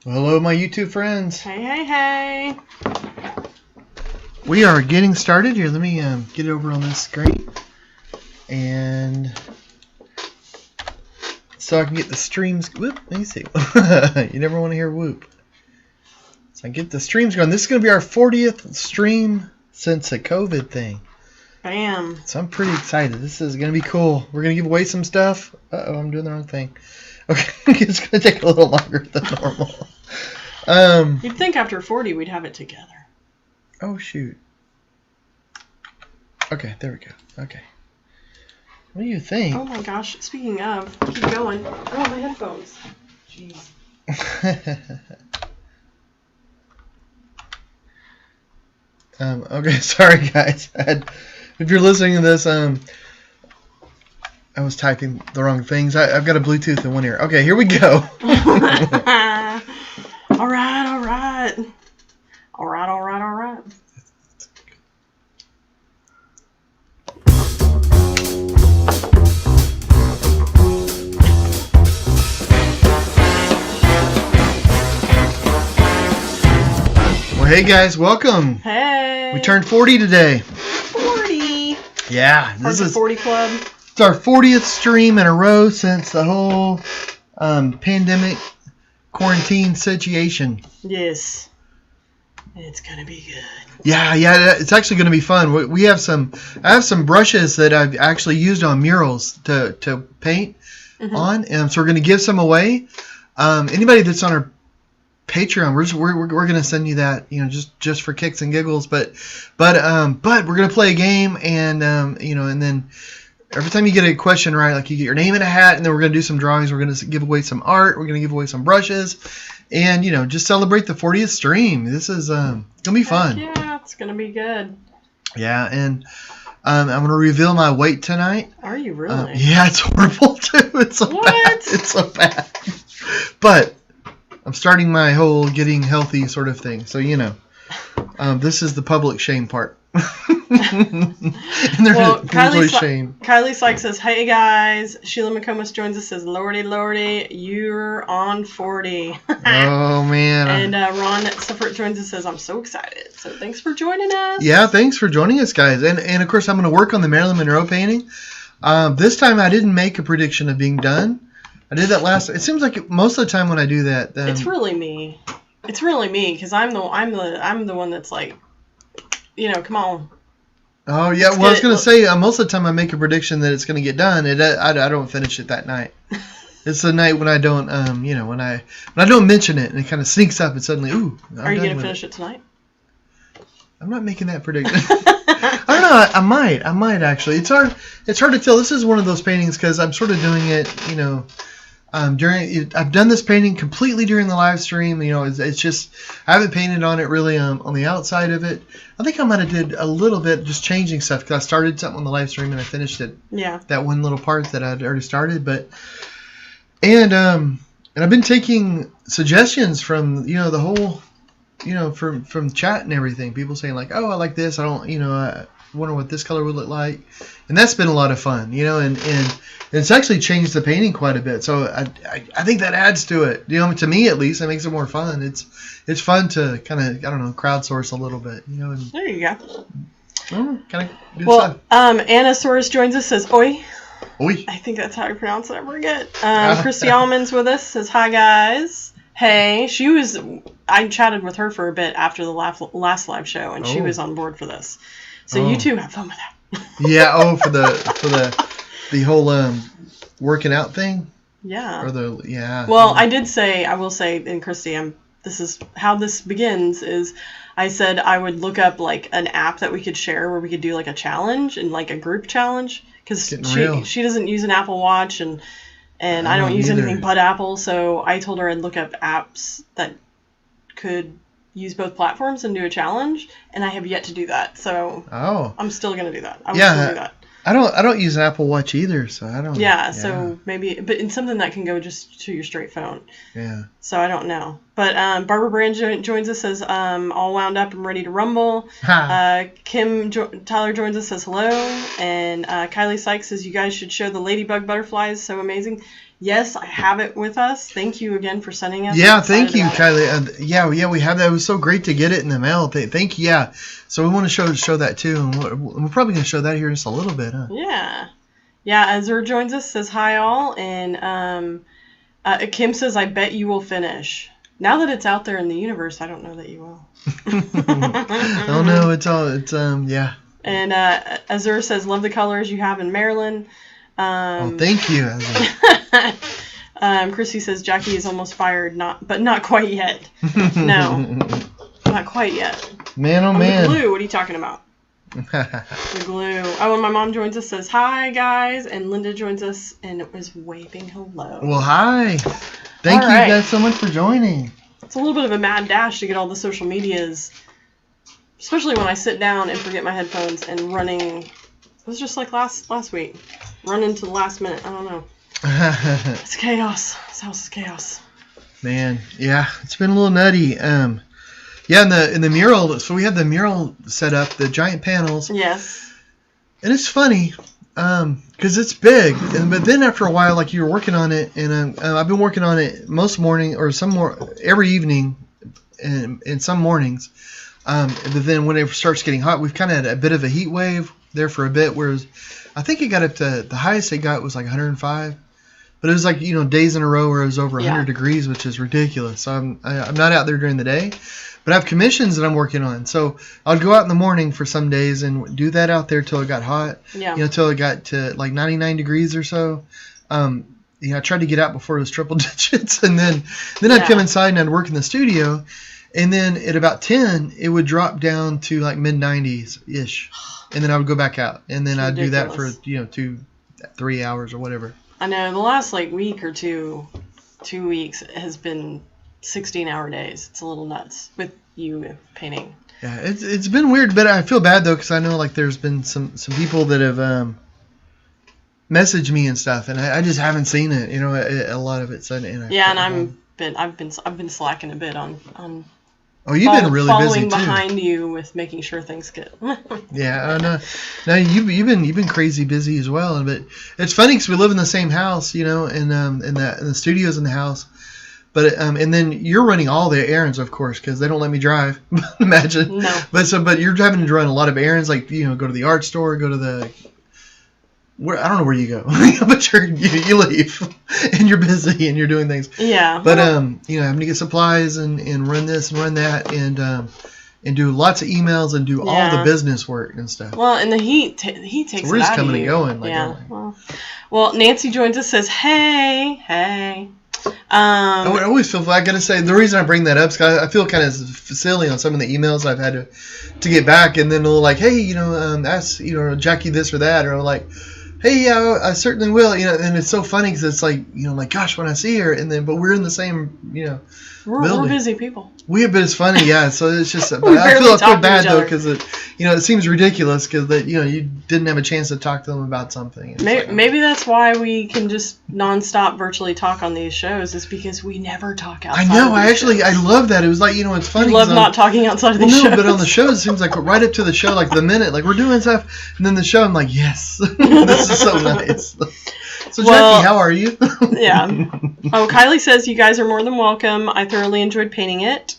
Well, hello, my YouTube friends. Hey, hey, hey. We are getting started here. Let me get it over on this screen. And so I can get the streams. Whoop, let me see. You never want to hear whoop. So I get the streams going. This is going to be our 40th stream since the COVID thing. Bam. So I'm pretty excited. This is going to be cool. We're going to give away some stuff. Uh-oh, I'm doing the wrong thing. Okay, it's going to take a little longer than normal. You'd think after 40 we'd have it together. Oh, shoot. Okay, there we go. Okay. What do you think? Oh my gosh, speaking of, keep going. Oh, my headphones. Jeez. Okay, sorry guys. If you're listening to this, I was typing the wrong things. I've got a Bluetooth in one ear. Okay, here we go. All right. Well, hey guys, welcome. Hey. We turned 40 today. 40. Yeah, this is 40 Club. It's our 40th stream in a row since the whole pandemic quarantine situation. Yes. It's gonna be good. Yeah, it's actually going to be fun. I have some brushes that I've actually used on murals to paint on, and so we're going to give some away. Anybody that's on our Patreon, we're going to send you that, just for kicks and giggles. But we're going to play a game, and and then every time you get a question right, like you get your name in a hat, and then we're going to do some drawings. We're going to give away some art. We're going to give away some brushes, and just celebrate the 40th stream. This is going to be fun. Heck yeah, it's gonna be good. Yeah, and I'm going to reveal my weight tonight. Are you really? Yeah, it's horrible too. It's so bad. It's so bad. But I'm starting my whole getting healthy sort of thing. So, this is the public shame part. And there's really shame. Kylie Sykes says, hey guys. Sheila McComas joins us, says, Lordy, you're on 40. Oh, man. And Ron Suffert joins us, says, I'm so excited. So thanks for joining us. Yeah, thanks for joining us, guys. And of course, I'm going to work on the Marilyn Monroe painting. This time I didn't make a prediction of being done. I did that last. It seems like most of the time when I do that, it's really me. It's really me because I'm the one that's like, come on. Oh yeah. Well, I was gonna say most of the time I make a prediction that it's gonna get done. I don't finish it that night. It's the night when I don't when I don't mention it and it kind of sneaks up and suddenly Are you gonna finish it tonight? I'm not making that prediction. I don't know. I might actually. It's hard to tell. This is one of those paintings because I'm sort of doing it. I've done this painting completely during the live stream. It's just I haven't painted on it really on the outside of it. I think I might have did a little bit just changing stuff because I started something on the live stream and I finished it. Yeah. That one little part that I'd already started, and I've been taking suggestions from the whole from chat and everything. People saying like, oh, I like this. I don't I wonder what this color would look like, and that's been a lot of fun. And it's actually changed the painting quite a bit. So I think that adds to it. To me at least, it makes it more fun. It's fun to kind of crowdsource a little bit. There you go. Kind of do stuff. Anasaurus joins us, says oi. Oi. I think that's how you pronounce it. I forget. Christy Allman's with us, says hi guys. Hey, I chatted with her for a bit after the last live show, and she was on board for this. So you two have fun with that. Yeah. For the whole working out thing. Yeah. Well, I will say, and Christy, this is how this begins. Is I said I would look up like an app that we could share where we could do like a challenge and like a group challenge because she doesn't use an Apple Watch and I don't use anything but Apple. So I told her I'd look up apps that could use both platforms and do a challenge, and I have yet to do that. So I'm still gonna do that. I will still do that. I don't use an Apple Watch either, so I don't. Yeah, so maybe, but in something that can go just to your straight phone. Yeah. So I don't know, but Barbara Brand joins us, says all wound up and ready to rumble. Kim Tyler joins us, says hello, and Kylie Sykes says you guys should show the ladybug butterflies, so amazing. Yes, I have it with us. Thank you again for sending us. Yeah, thank you, Kylie. Yeah, we have that. It was so great to get it in the mail. Thank you. Yeah, so we want to show that too, and we're probably going to show that here in just a little bit, huh? Yeah. Azur joins us, says hi all, and Kim says, I bet you will finish. Now that it's out there in the universe, I don't know that you will. Oh no, yeah. And Azur says, love the colors you have in Maryland. Thank you, Azur. Chrissy says, Jackie is almost fired, but not quite yet. No, not quite yet. Man, oh man. The glue, what are you talking about? The glue. Oh, and my mom joins us, says, hi guys, and Linda joins us and was waving hello. Well, hi. Thank you guys so much for joining. It's a little bit of a mad dash to get all the social medias, especially when I sit down and forget my headphones and running. It was just like last week. Running to the last minute. I don't know. It's chaos. This house is chaos. Man, yeah, it's been a little nutty. Yeah, in the mural. So we had the mural set up, the giant panels. Yes. And it's funny, because it's big. But then after a while, like you were working on it, and I've been working on it most morning or every evening, and some mornings. But then when it starts getting hot, we've kind of had a bit of a heat wave there for a bit. Whereas I think it got up to the highest it got was like 105. But it was like, days in a row where it was over 100 degrees, which is ridiculous. So I'm not out there during the day, but I have commissions that I'm working on. So I'll go out in the morning for some days and do that out there till it got hot. Yeah. Till it got to like 99 degrees or so. I tried to get out before it was triple digits, and then I'd come inside and I'd work in the studio, and then at about 10 it would drop down to like mid 90s ish, and then I would go back out, and then I'd do that for 2-3 hours or whatever. I know the last week or 2 weeks has been 16-hour days. It's a little nuts with you painting. Yeah, it's been weird, but I feel bad though because I know like there's been some people that have messaged me and stuff, and I just haven't seen it. A lot of it. So, I've been slacking a bit on. Oh, you've been really busy too. Following behind you with making sure things get. Yeah, no, you've been crazy busy as well. But it's funny because we live in the same house, and the studio's in the house. But and then you're running all the errands, of course, because they don't let me drive. Imagine. No. But you're having to run a lot of errands, like go to the art store, go to the. I don't know where you go, but you leave, and you're busy, and you're doing things. Yeah. But having to get supplies and run this and run that, and do lots of emails and do all the business work and stuff. Well, and the heat takes. So we're just coming and going. Well, Nancy joins us, says, "Hey." I always feel. I gotta say, the reason I bring that up is because I feel kind of silly on some of the emails I've had to get back, and then they're like, "Hey, ask Jackie this or that," or like. Hey, yeah, I certainly will. And it's so funny because it's like, gosh, when I see her, but we're in the same, we're busy people. But it's funny, yeah. So it's just, I feel bad though because it seems ridiculous because you didn't have a chance to talk to them about something. Maybe that's why we can just nonstop virtually talk on these shows is because we never talk outside. I know. Shows. I love that. It was like it's funny. You love not talking outside of these shows. But on the shows, it seems like right up to the show, like the minute, like we're doing stuff, and then the show, I'm like, yes, this is so nice. So Jackie, how are you? Yeah. Oh, Kylie says you guys are more than welcome. I thoroughly enjoyed painting it.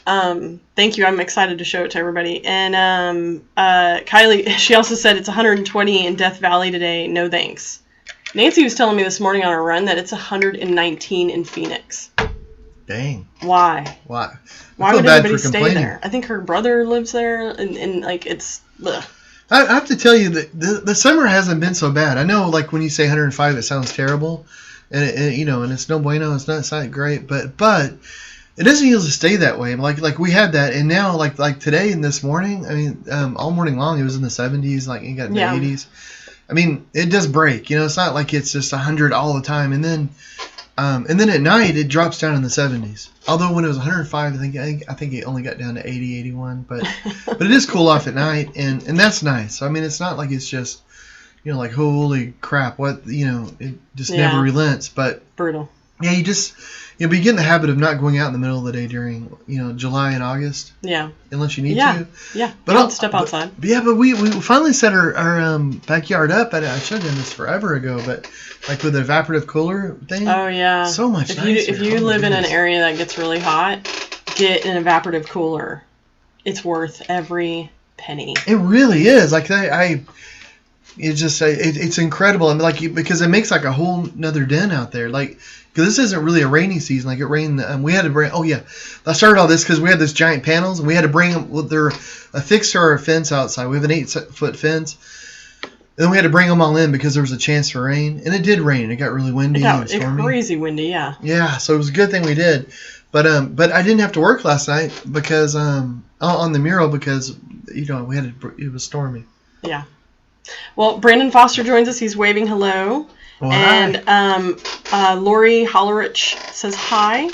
Thank you. I'm excited to show it to everybody. And Kylie, she also said it's 120 in Death Valley today. No thanks. Nancy was telling me this morning on a run that it's 119 in Phoenix. Dang. Why? Why would everybody stay there? I think her brother lives there, and like it's. Ugh. I have to tell you that the summer hasn't been so bad. I know, like when you say 105, it sounds terrible, and it's no bueno. It's not great, but it doesn't usually stay that way. Like we had that, and now like today and this morning, I mean, all morning long it was in the 70s. Like you got in the 80s. I mean, it does break. It's not like it's just 100 all the time, and then at night it drops down in the 70s. Although when it was 105, I think it only got down to 80, 81. But it is cool off at night, and that's nice. I mean, it's not like it's just like holy crap, what it just never relents. But brutal. Yeah, you get in the habit of not going out in the middle of the day during, July and August. Yeah. Unless you need to. Yeah. But don't step outside. But we finally set our backyard up. I should have done this forever ago, but like with the evaporative cooler thing. Oh yeah. So much nicer. If you live in an area that gets really hot, get an evaporative cooler. It's worth every penny. It really is. Like it's incredible. I mean, because it makes like a whole nother den out there. Like, because this isn't really a rainy season. Like it rained. We had to bring. Oh yeah, I started all this because we had these giant panels, and we had to bring them. Well, they're affixed to our fence outside. We have an 8-foot fence, and then we had to bring them all in because there was a chance for rain, and it did rain. It got really windy. It got crazy windy. Yeah. Yeah, so it was a good thing we did, but I didn't have to work last night because on the mural because we had it was stormy. Yeah. Well, Brandon Foster joins us. He's waving hello. Well, and Lori Hollerich says hi.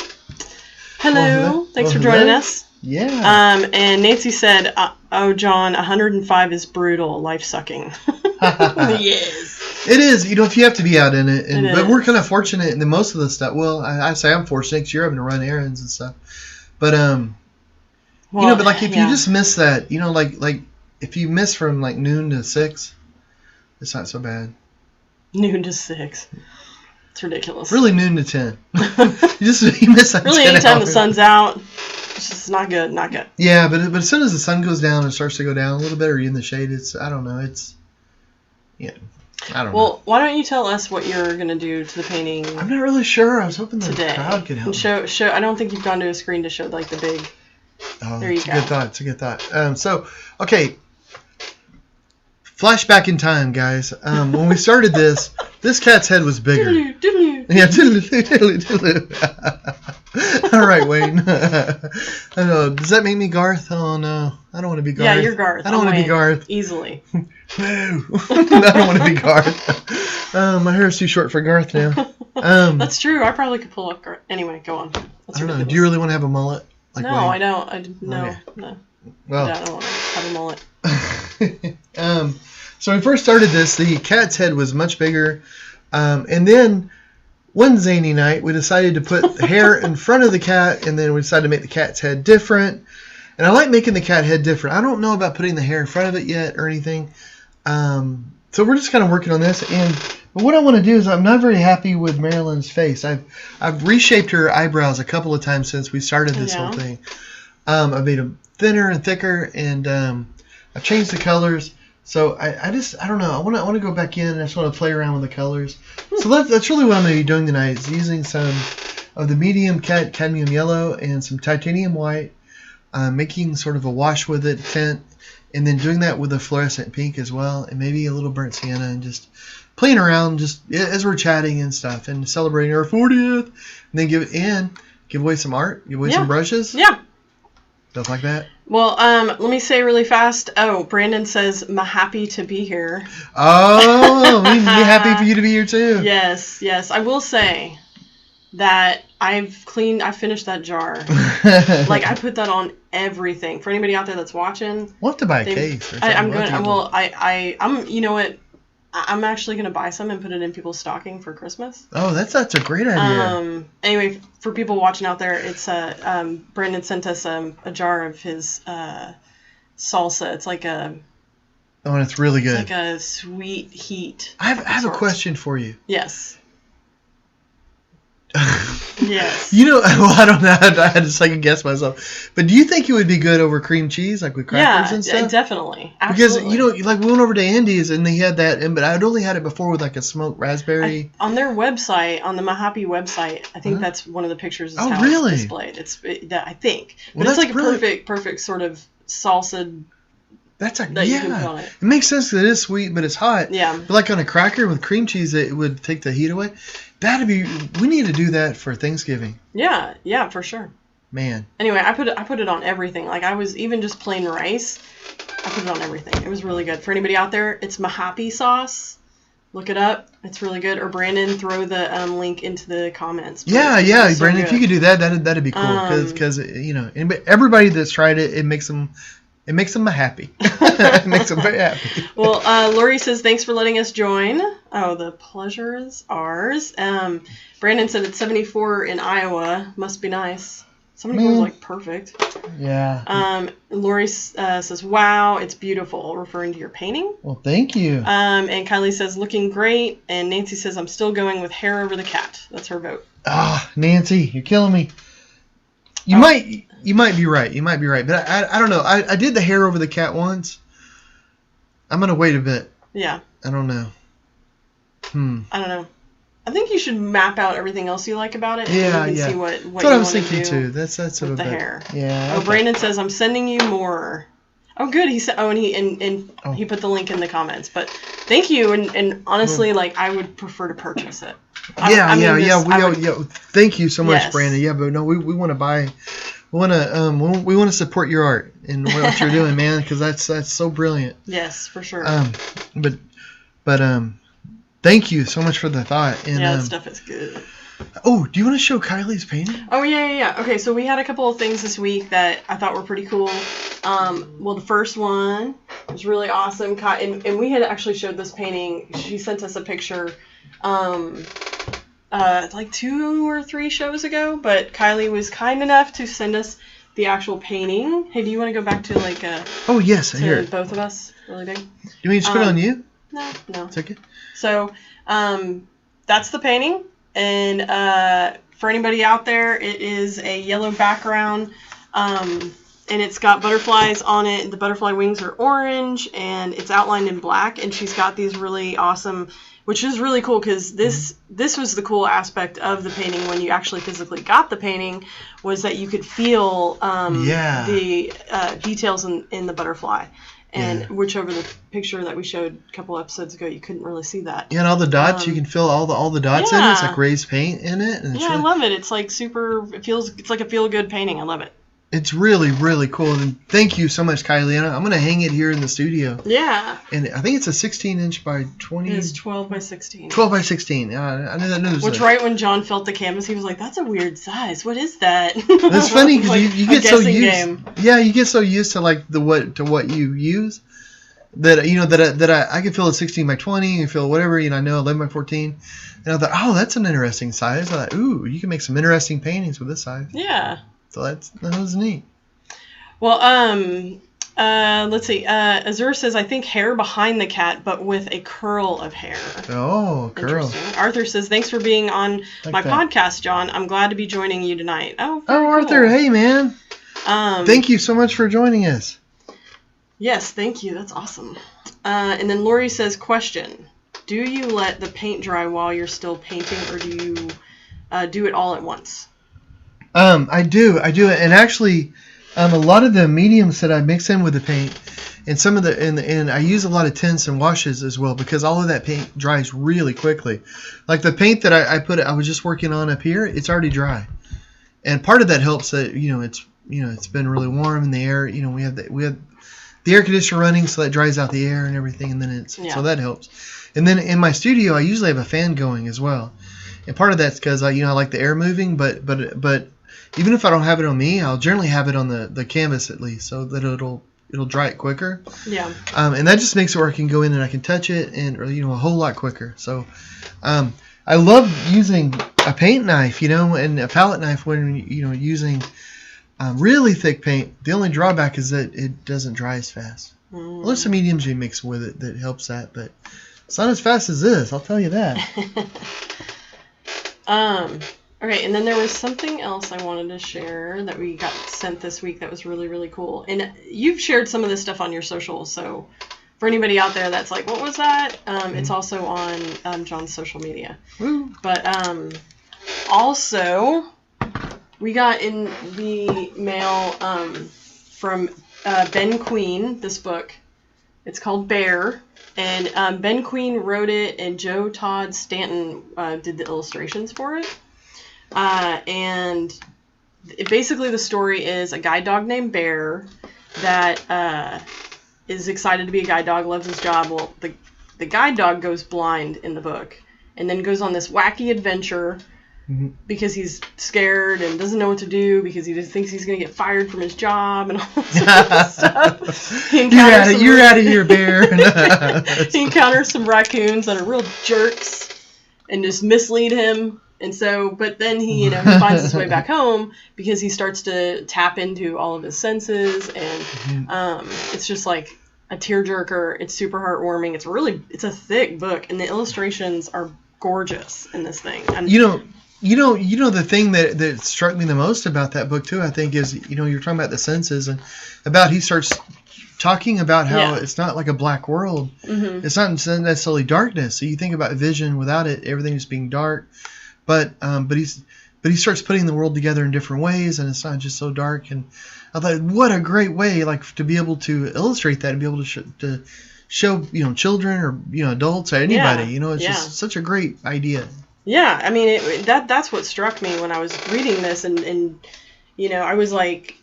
Hello. Thanks for joining us. Yeah. And Nancy said, oh, John, 105 is brutal. Life sucking. Yes. It is. If you have to be out in it. But we're kind of fortunate in most of the stuff. Well, I say I'm fortunate because you're having to run errands and stuff. But, but like if you just miss that, like if you miss from like noon to 6, it's not so bad. Noon to 6. It's ridiculous. Really noon to 10. you miss that. Really, anytime the sun's out, it's just not good. Not good. Yeah, but as soon as the sun goes down and starts to go down a little bit, or you're in the shade, I don't know. I don't know. Well, why don't you tell us what you're gonna do to the painting? I'm not really sure. I was hoping the today. Crowd could help. And show. I don't think you've gone to a screen to show like the big. Oh, there you go. It's a good thought. So, okay. Flashback in time, guys. When we started this cat's head was bigger. Yeah, all right, Wayne. Does that make me Garth? Oh, no. I don't want to be Garth. Yeah, you're Garth. I don't want to be Garth. Easily. No. I don't want to be Garth. My hair is too short for Garth now. That's true. I probably could pull up Garth. Anyway, go on. I don't know. Do you really want to have a mullet? Like no, Wayne? I don't. No. Okay. No. Well. I don't want to have a mullet. So when we first started this, the cat's head was much bigger. And then one zany night, we decided to put hair in front of the cat, and then we decided to make the cat's head different. And I like making the cat head different. I don't know about putting the hair in front of it yet or anything. So we're just kind of working on this. But what I want to do is I'm not very happy with Marilyn's face. I've reshaped her eyebrows a couple of times since we started this whole thing. I've made them thinner and thicker, and I've changed the colors. So I don't know. I want to go back in and I just want to play around with the colors. So that's really what I'm going to be doing tonight. Is using some of the medium cadmium yellow and some titanium white, making sort of a wash with it tint, and then doing that with a fluorescent pink as well, and maybe a little burnt sienna, and just playing around just as we're chatting and stuff and celebrating our 40th, and then give away some art, give away some brushes. Yeah. Stuff like that. Well, let me say really fast. Oh, Brandon says, "I'm happy to be here." Oh, we'd be happy for you to be here too. Yes. I will say that I finished that jar. Like I put that on everything. For anybody out there that's watching, we'll have to buy a case. Or I'm going. Well, I'm. You know what? I'm actually going to buy some and put it in people's stocking for Christmas. Oh, that's a great idea. Anyway, for people watching out there, it's Brandon sent us a jar of his salsa. It's like a... Oh, and it's really good. It's like a sweet heat. I have a question for you. Yes. Yes. Well, I don't know. I had to second guess myself. But do you think it would be good over cream cheese, like with crackers and stuff? Yeah, definitely. Absolutely. Because, like we went over to Andy's and they had that, but I'd only had it before with like a smoked raspberry. On their website, on the Mahapi website, I think that's one of the pictures is how really? It's displayed. I think. But it's like a perfect sort of salsa. That's you can put on it. It makes sense that it is sweet, but it's hot. Yeah. But like on a cracker with cream cheese, it would take the heat away. We need to do that for Thanksgiving. Yeah, for sure. Man. Anyway, I put it on everything. Like I was even just plain rice. I put it on everything. It was really good. For anybody out there, it's Mahapi sauce. Look it up. It's really good. Or Brandon, throw the link into the comments. Yeah, Brandon, if you could do that, that'd be cool. Because everybody that's tried it, it makes them It makes them happy. It makes them very happy. Well, Lori says, thanks for letting us join. Oh, the pleasure is ours. Brandon said it's 74 in Iowa. Must be nice. 74 is like perfect. Yeah. Lori says, wow, it's beautiful, referring to your painting. Well, thank you. And Kylie says, looking great. And Nancy says, I'm still going with hair over the cat. That's her vote. Ah, Nancy, you're killing me. You might be right. You might be right. But I don't know. I did the hair over the cat once. I'm going to wait a bit. Yeah. I don't know. I don't know. I think you should map out everything else you like about it. Yeah, and yeah. See what that's what I was thinking too. That's with the hair. Yeah. Oh, okay. Brandon says, I'm sending you more. Oh, good. He said. Oh, and he put the link in the comments. But thank you. And honestly, like I would prefer to purchase it. Thank you so much, yes. Brandon. Yeah, but no, we want to buy. We want to support your art and what you're doing, man, because that's so brilliant. Yes, for sure. But thank you so much for the thought. And, that stuff is good. Oh, do you want to show Kylie's painting? Oh yeah. Okay, so we had a couple of things this week that I thought were pretty cool. Well, the first one was really awesome, and we had actually showed this painting. She sent us a picture. Like 2 or 3 shows ago, but Kylie was kind enough to send us the actual painting. Hey, do you want to go back to like oh yes, I hear it. Both of us, really big. You mean just put it on you? No. It's okay. So, that's the painting, and for anybody out there, it is a yellow background, and it's got butterflies on it. The butterfly wings are orange, and it's outlined in black. And she's got these really awesome. Which is really cool because this was the cool aspect of the painting when you actually physically got the painting, was that you could feel the details in the butterfly, and which over the picture that we showed a couple episodes ago you couldn't really see that. Yeah, and all the dots you can feel all the dots in it. It's like raised paint in it. And I love it. It's like it's like a feel good painting. I love it. It's really, really cool. And thank you so much, Kylie. And I'm going to hang it here in the studio. Yeah. And I think it's a 16-inch by 20. It's 12 by 16. 12 by 16. I knew that. Which, right when John felt the canvas, he was like, that's a weird size. What is that? That's funny because like you get so used. Game. Yeah, you get so used to like what you use that I can feel a 16 by 20 and feel whatever, I know 11 by 14. And I thought, oh, that's an interesting size. I thought, ooh, you can make some interesting paintings with this size. Yeah. So that was neat. Well, let's see. Azur says, I think hair behind the cat, but with a curl of hair. Oh, curl. Arthur says, thanks for being on my podcast, John. I'm glad to be joining you tonight. Oh, Arthur, cool. Hey, man. Thank you so much for joining us. Yes, thank you. That's awesome. And then Lori says, question. Do you let the paint dry while you're still painting, or do you do it all at once? I do, and actually, a lot of the mediums that I mix in with the paint, and some of and I use a lot of tints and washes as well, because all of that paint dries really quickly. Like the paint that I was just working on up here, it's already dry, and part of that helps that it's been really warm in the air. We have the air conditioner running, so that dries out the air and everything, and then so that helps. And then in my studio, I usually have a fan going as well, and part of that's because I like the air moving, but even if I don't have it on me, I'll generally have it on the canvas at least, so that it'll dry it quicker. Yeah. And that just makes it where I can go in and I can touch it and a whole lot quicker. So, I love using a paint knife, and a palette knife when using really thick paint. The only drawback is that it doesn't dry as fast. Well, there's some mediums you mix with it that helps that, but it's not as fast as this. I'll tell you that. Okay, and then there was something else I wanted to share that we got sent this week that was really, really cool. And you've shared some of this stuff on your socials, so for anybody out there that's like, what was that? It's also on John's social media. Woo. But also, we got in the mail from Ben Queen, this book. It's called Bear. And Ben Queen wrote it, and Joe Todd Stanton did the illustrations for it. And basically the story is a guide dog named Bear that is excited to be a guide dog, loves his job. Well, the guide dog goes blind in the book, and then goes on this wacky adventure because he's scared and doesn't know what to do because he just thinks he's going to get fired from his job and all this stuff. You're out of here, bear. He encounters some raccoons that are real jerks and just mislead him. And so, but then he finds his way back home because he starts to tap into all of his senses, and it's just like a tearjerker. It's super heartwarming. It's a thick book, and the illustrations are gorgeous in this thing. And the thing that struck me the most about that book too, I think, is you're talking about the senses and about he starts talking about how it's not like a black world. It's not necessarily darkness. So you think about vision without it, everything just being dark. But he starts putting the world together in different ways, and it's not just so dark. And I thought, what a great way, like, to be able to illustrate that and be able to show children or adults or anybody. It's just such a great idea. Yeah, I mean that's what struck me when I was reading this, and I was like,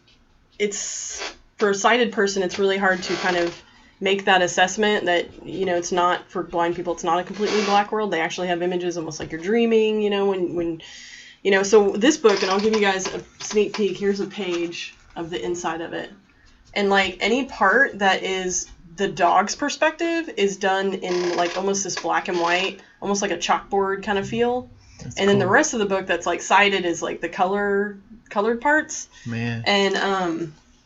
it's for a sighted person, it's really hard to kind of make that assessment that it's not, for blind people, it's not a completely black world. They actually have images almost like you're dreaming, when so this book, and I'll give you guys a sneak peek, here's a page of the inside of it, and like any part that is the dog's perspective is done in like almost this black and white, almost like a chalkboard kind of feel. That's and cool. Then the rest of the book that's like sided is like the colored parts,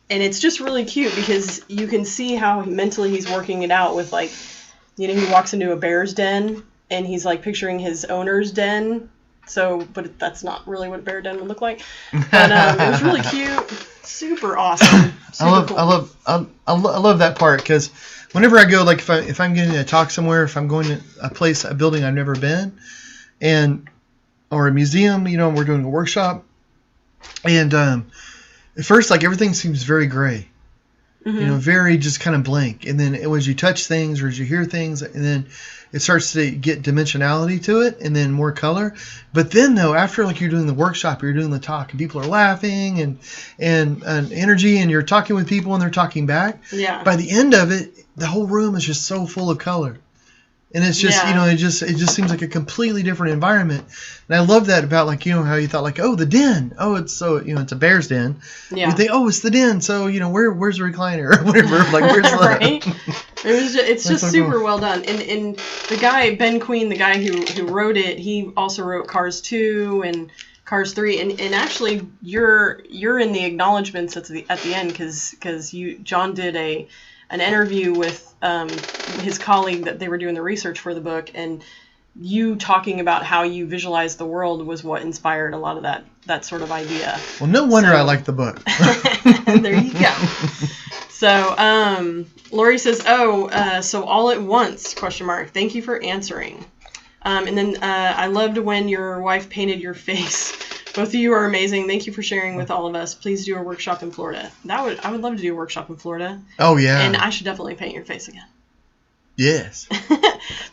and it's just really cute because you can see how mentally he's working it out with, like, he walks into a bear's den and he's like picturing his owner's den. So, but that's not really what a bear den would look like. But it was really cute, super awesome. I love that part because whenever I go, like if I'm getting a talk somewhere, if I'm going to a building I've never been, or a museum, we're doing a workshop, and at first, like, everything seems very gray, very just kind of blank. And then as you touch things or as you hear things, and then it starts to get dimensionality to it and then more color. But then, though, after, like, you're doing the workshop, you're doing the talk, and people are laughing and energy, and you're talking with people and they're talking back. Yeah. By the end of it, the whole room is just so full of color. And it's just, it just seems like a completely different environment. And I love that about, like, how you thought, like, oh, the den. Oh, it's so, it's a bear's den. Yeah. You think, oh, it's the den. So, where's the recliner or whatever? Like, where's the... Right? It's just super well done. And the guy, Ben Queen, the guy who wrote it, he also wrote Cars 2 and Cars 3. And actually, you're in the acknowledgments at the end because John did an interview with his colleague that they were doing the research for the book, and you talking about how you visualize the world was what inspired a lot of that sort of idea. Well, no wonder I like the book. There you go. So Lori says, so all at once, ? Thank you for answering. And then I loved when your wife painted your face. Both of you are amazing. Thank you for sharing with all of us. Please do a workshop in Florida. I would love to do a workshop in Florida. Oh yeah. And I should definitely paint your face again. Yes.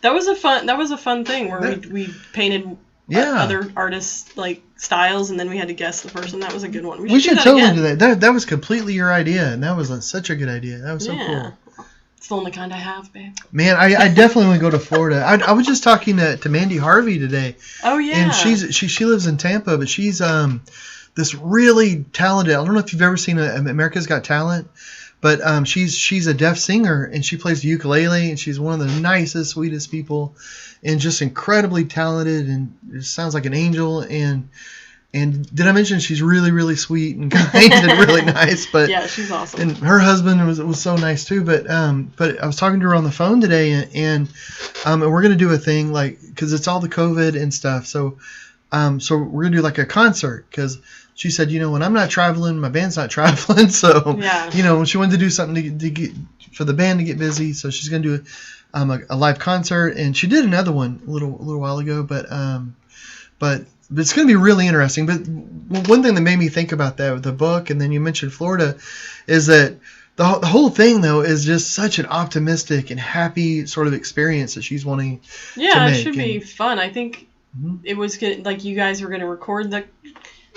That was a fun thing where we painted other artists' like styles, and then we had to guess the person. That was a good one. We should totally do that. That was completely your idea, and that was such a good idea. That was so cool. It's the only kind I have, babe. Man, I definitely want to go to Florida. I was just talking to Mandy Harvey today. Oh yeah. And she lives in Tampa, but she's this really talented. I don't know if you've ever seen America's Got Talent, but she's a deaf singer and she plays the ukulele, and she's one of the nicest, sweetest people, and just incredibly talented, and it sounds like an angel. And did I mention she's really, really sweet and kind and really nice? But yeah, she's awesome. And her husband was so nice too. But I was talking to her on the phone today, and we're gonna do a thing like, because it's all the COVID and stuff. So we're gonna do like a concert, because she said, when I'm not traveling, my band's not traveling. So she wanted to do something to get for the band to get busy. So she's gonna do a live concert, and she did another one a little while ago. But it's going to be really interesting. But one thing that made me think about that with the book, and then you mentioned Florida, is that the whole thing, though, is just such an optimistic and happy sort of experience that she's wanting to make. Yeah, it should be fun. I think it was good, like you guys were going to record the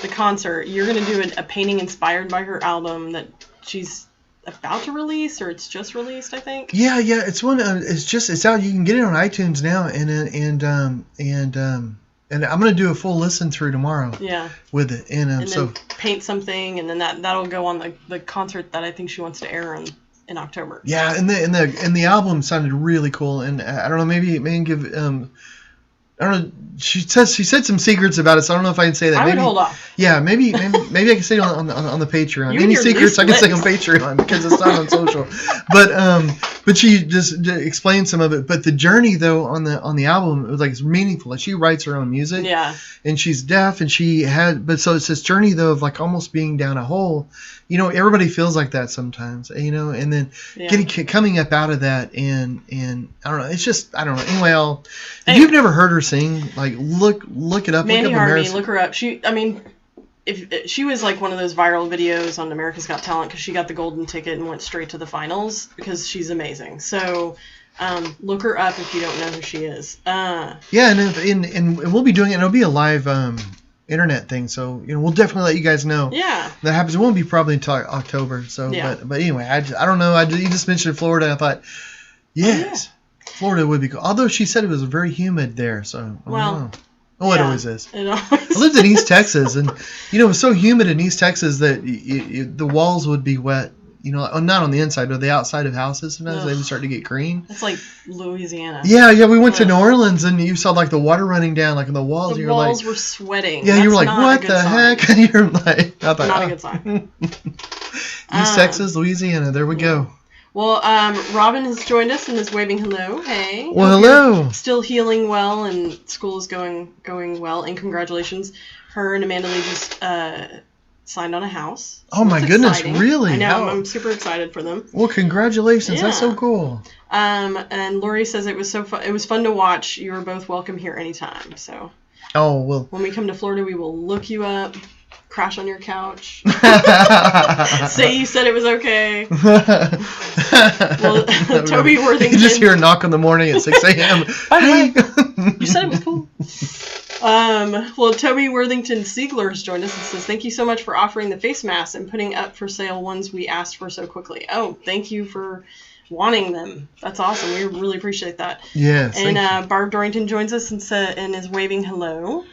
concert. You're going to do a painting inspired by her album that she's about to release, or it's just released, I think. Yeah, it's one. It's out. You can get it on iTunes now, and And I'm gonna do a full listen through tomorrow. Yeah. With it, and so then paint something, and then that'll go on the concert that I think she wants to air in October. Yeah, and the album sounded really cool, and I don't know, maybe give I don't know. She said some secrets about it, so I don't know if I can say that. I would hold off. Yeah, maybe I can say it on the Patreon. Any secrets I can say on Patreon because it's not on social. But she just explained some of it. But the journey though on the album, it was like it's meaningful. Like she writes her own music. Yeah. And she's deaf, and so it's this journey though of like almost being down a hole. You know, everybody feels like that sometimes. You know, and then coming up out of that, and I don't know. It's just I don't know. Anyway, if you've never heard her sing, like look it up. Mandy Harvey, look her up. If she was like one of those viral videos on America's Got Talent because she got the golden ticket and went straight to the finals because she's amazing. So look her up if you don't know who she is. Yeah, and we'll be doing it. And it'll be a live internet thing, so we'll definitely let you guys know. Yeah, that happens. It won't be probably until October. So, but anyway, I don't know. You just mentioned Florida. I thought, yes, Florida would be cool. Although she said it was very humid there, so I don't know. Oh, it always is. I lived in East Texas, and it was so humid in East Texas that the walls would be wet. Not on the inside, but the outside of houses. Sometimes they would start to get green. It's like Louisiana. Yeah. We went to New Orleans, and you saw like the water running down, like on the walls. The walls were sweating. Yeah, you were like, "What the heck?" And you're like, "Not a good sign." East Texas, Louisiana. There we go. Well, Robin has joined us and is waving hello. Hey. Well, hello. Still healing well, and school is going well. And congratulations, her and Amanda Lee just signed on a house. So my goodness, really? I know. I'm super excited for them. Well, congratulations. Yeah. That's so cool. And Lori says it was so fun. It was fun to watch. You are both welcome here anytime. So. Oh well. When we come to Florida, we will look you up. Crash on your couch. Say you said it was okay. Well, Toby Worthington. You just hear a knock in the morning at 6 a.m. By the way, you said it was cool. Well, Toby Worthington Siegler has joined us and says, "Thank you so much for offering the face masks and putting up for sale ones we asked for so quickly." Oh, thank you for wanting them. That's awesome. We really appreciate that. Yes. And Barb Dorrington joins us and is waving hello.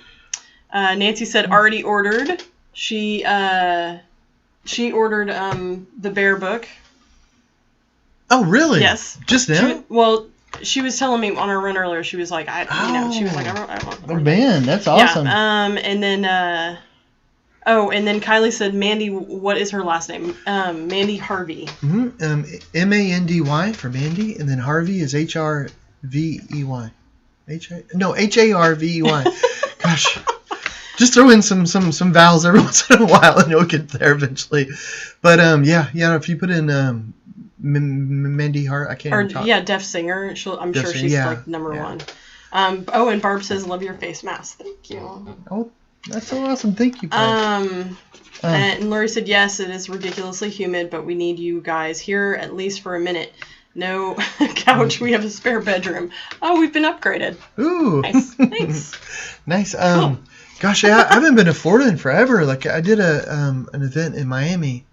Nancy said already ordered. She ordered the bear book. Oh, really? Yes. Just now? She was telling me on our run earlier. She was like, I want. Oh man, that's awesome. Yeah. And then Kylie said, Mandy. What is her last name? Mandy Harvey. Mm-hmm. Mandy for Mandy, and then Harvey is Harvey. Harvey. Gosh. Just throw in some vowels every once in a while, and you'll get there eventually. But if you put in Mandy Hart, I can't even talk. Yeah, deaf singer. I'm sure she's like number one. And Barb says, "Love your face mask." Thank you. Oh, that's so awesome. Thank you. And Lori said, "Yes, it is ridiculously humid, but we need you guys here at least for a minute. No couch. We have a spare bedroom. Oh, we've been upgraded. Ooh, nice. Thanks. Nice. Cool. Gosh, I haven't been to Florida in forever. Like I did an event in Miami.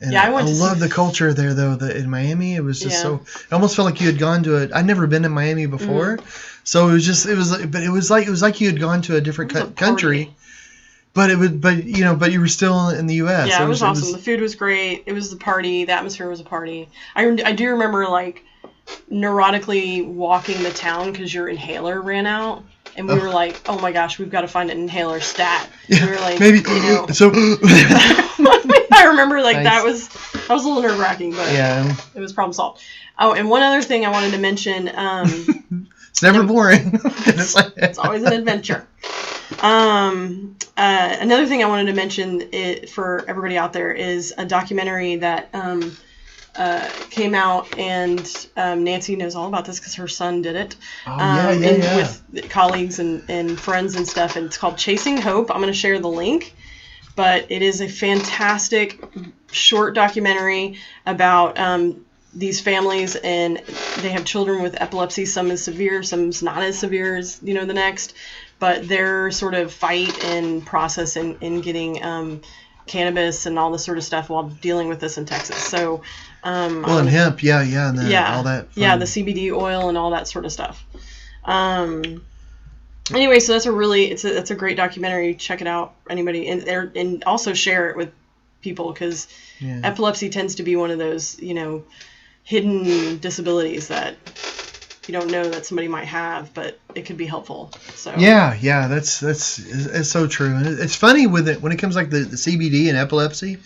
And I love the culture there though. In Miami, it was just so. It almost felt like you had gone to it. I'd never been to Miami before, so it was like you had gone to a different country. But you were still in the U.S. Yeah, it was awesome. The food was great. It was the party. The atmosphere was a party. I do remember like neurotically walking the town because your inhaler ran out. And we were like, oh my gosh, we've got to find an inhaler stat. Yeah, we were like, maybe. So I remember like nice. that was a little nerve wracking, but it was problem solved. Oh, and one other thing I wanted to mention. It's never boring. It's always an adventure. Another thing I wanted to mention for everybody out there is a documentary that came out, and Nancy knows all about this because her son did it. With colleagues and friends and stuff, and it's called Chasing Hope. I'm going to share the link, but it is a fantastic short documentary about these families, and they have children with epilepsy. Some is severe, some's not as severe as the next, but their sort of fight and process in getting cannabis and all this sort of stuff while dealing with this in Texas. So and hemp, and all that. Yeah, the CBD oil and all that sort of stuff. Anyway, so that's a great documentary. Check it out, anybody, and also share it with people, because epilepsy tends to be one of those, hidden disabilities that you don't know that somebody might have, but it could be helpful. So it's so true. And it's funny with it when it comes like the CBD and epilepsy.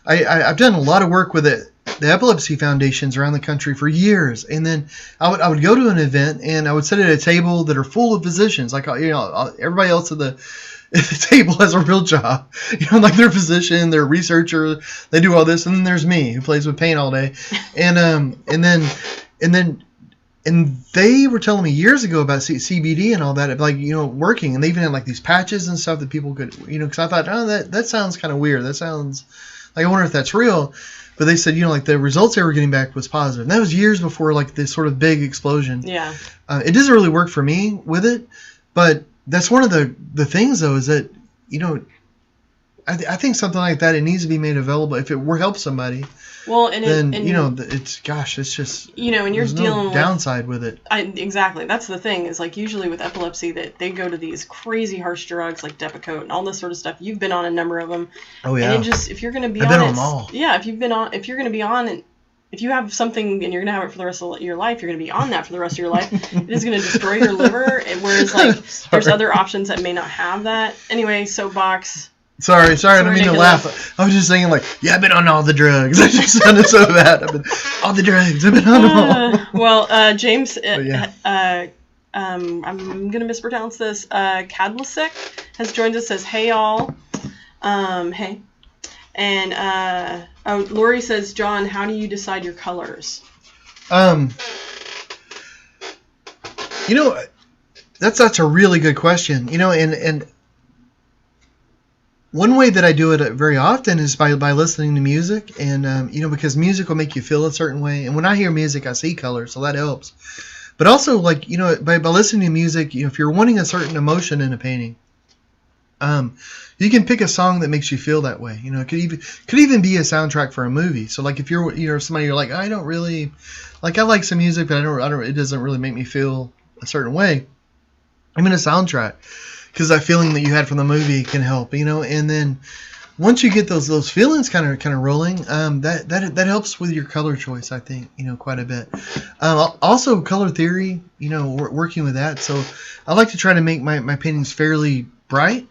I've done a lot of work with it, the epilepsy foundations around the country for years, and then I would go to an event and I would sit at a table that are full of physicians, like everybody else at the table has a real job, like they're a physician, they're a researcher, they do all this, and then there's me who plays with paint all day, and they were telling me years ago about CBD and all that, like, working, and they even had like these patches and stuff that people could, because I thought, that sounds kind of weird. That sounds like, I wonder if that's real. But they said, like the results they were getting back was positive. And that was years before like this sort of big explosion. Yeah. It doesn't really work for me with it, but that's one of the things though, is that, I think something like that, it needs to be made available if it were help somebody. Well, it's just, and you're dealing with downside with it. Exactly. That's the thing, is like usually with epilepsy that they go to these crazy harsh drugs like Depakote and all this sort of stuff. You've been on a number of them. Oh yeah. And if you're going to be I've been on them all. Yeah. If you're going to be on, if you have something and you're going to have it for the rest of your life, you're going to be on that for the rest of your life. It is going to destroy your liver. Whereas like there's other options that may not have that. Anyway, soapbox. Sorry, I didn't mean to laugh. I was just saying, like, I've been on all the drugs. I just sounded so bad. I've been all the drugs. I've been on them all. Well, James, I'm gonna mispronounce this. Cadlasek has joined us. Says, "Hey all, hey," and Lori says, "John, how do you decide your colors?" That's a really good question. And one way that I do it very often is by listening to music, and because music will make you feel a certain way, and when I hear music, I see colors, so that helps. But also, like, by listening to music, if you're wanting a certain emotion in a painting, you can pick a song that makes you feel that way. It could even be a soundtrack for a movie. So like if you're somebody, you're like, I don't really like, I like some music, but I don't it doesn't really make me feel a certain way. I'm in a soundtrack, because that feeling that you had from the movie can help, and then once you get those feelings kind of rolling, that helps with your color choice, I think, quite a bit. Also color theory, working with that. So I like to try to make my paintings fairly bright,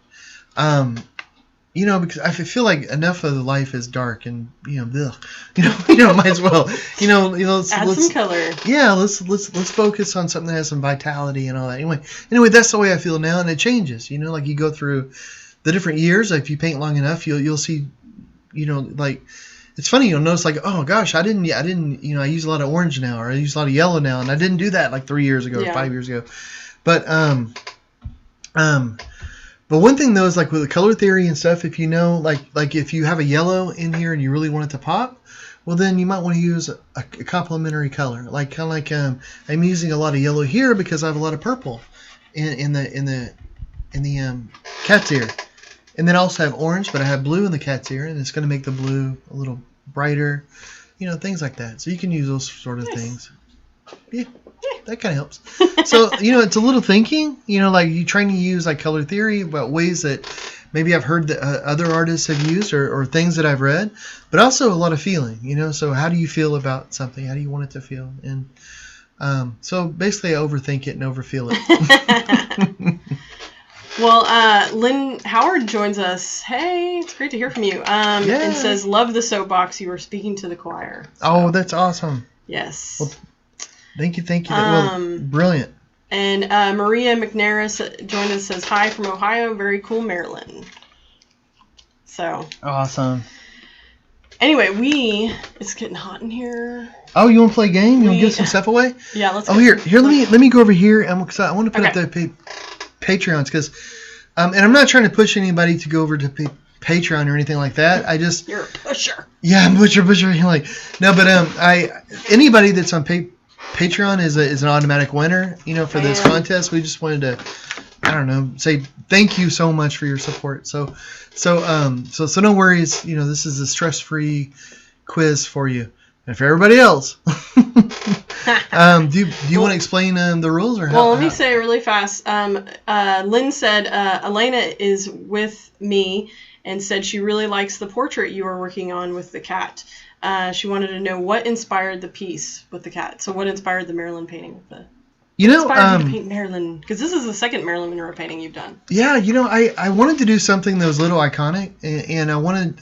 because I feel like enough of the life is dark, and might as well, let's add some color. Yeah, let's focus on something that has some vitality and all that. Anyway, that's the way I feel now, and it changes. Like you go through the different years. Like if you paint long enough, you'll see, like it's funny. You'll notice like, oh gosh, I didn't, I use a lot of orange now, or I use a lot of yellow now, and I didn't do that like 3 years ago or 5 years ago. But one thing though is like with the color theory and stuff, if like if you have a yellow in here and you really want it to pop, well then you might want to use a complementary color. Like kind of like I'm using a lot of yellow here because I have a lot of purple in the cat's ear, and then I also have orange, but I have blue in the cat's ear, and it's going to make the blue a little brighter, things like that. So you can use those sort of things. Yeah. That kind of helps. So, it's a little thinking, like you trying to use like color theory about ways that maybe I've heard that other artists have used or things that I've read, but also a lot of feeling, so how do you feel about something? How do you want it to feel? And so basically I overthink it and overfeel it. Well, Lynn Howard joins us. Hey, it's great to hear from you. And says, love the soapbox. You were speaking to the choir. So. Oh, that's awesome. Yes. Well, Thank you. Brilliant. And Maria McNaris joined us, says, hi from Ohio. Very cool, Maryland. So. Awesome. Anyway, it's getting hot in here. Oh, you want to play a game? You want to give some stuff away? Yeah, let's go. Here, let me go over here, because I want to put up the Patreons, because, and I'm not trying to push anybody to go over to Patreon or anything like that. You're a pusher. Yeah, I'm a pusher. Like, no, but anybody that's on Patreon is an automatic winner, for this contest. We just wanted to, say thank you so much for your support. So no worries. This is a stress-free quiz for you and for everybody else. Do you want to explain the rules or how? Well, let me say it really fast. Lynn said Elena is with me and said she really likes the portrait you are working on with the cat. She wanted to know what inspired the piece with the cat. So what inspired the Marilyn painting with the... inspired you to paint Marilyn? Because this is the second Marilyn Monroe painting you've done. Yeah, I wanted to do something that was a little iconic, and I wanted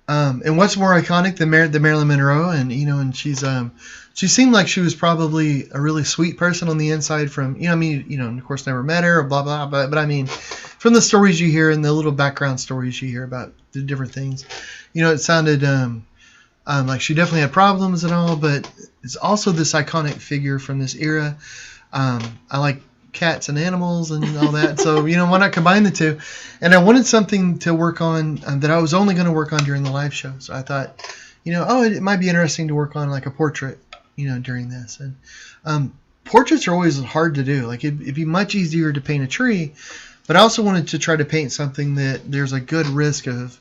and what's more iconic than the Marilyn Monroe? And she seemed like she was probably a really sweet person on the inside. From of course never met her or blah blah, but I mean, from the stories you hear and the little background stories you hear about the different things, it sounded like she definitely had problems and all, but it's also this iconic figure from this era. I like cats and animals and all that, so why not combine the two? And I wanted something to work on that I was only going to work on during the live show. So I thought, it might be interesting to work on like a portrait, during this. And portraits are always hard to do. Like it'd be much easier to paint a tree, but I also wanted to try to paint something that there's a good risk of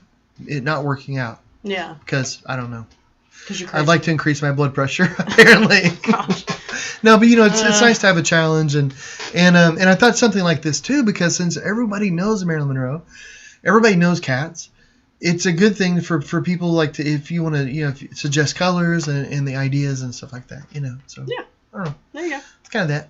it not working out. Yeah. Because I don't know. I'd like to increase my blood pressure, apparently. Gosh. No, but it's nice to have a challenge, and I thought something like this too, because since everybody knows Marilyn Monroe, everybody knows cats. It's a good thing for people like to, if you want to suggest colors and the ideas and stuff like that. So yeah, I don't know. There you go. It's kind of that.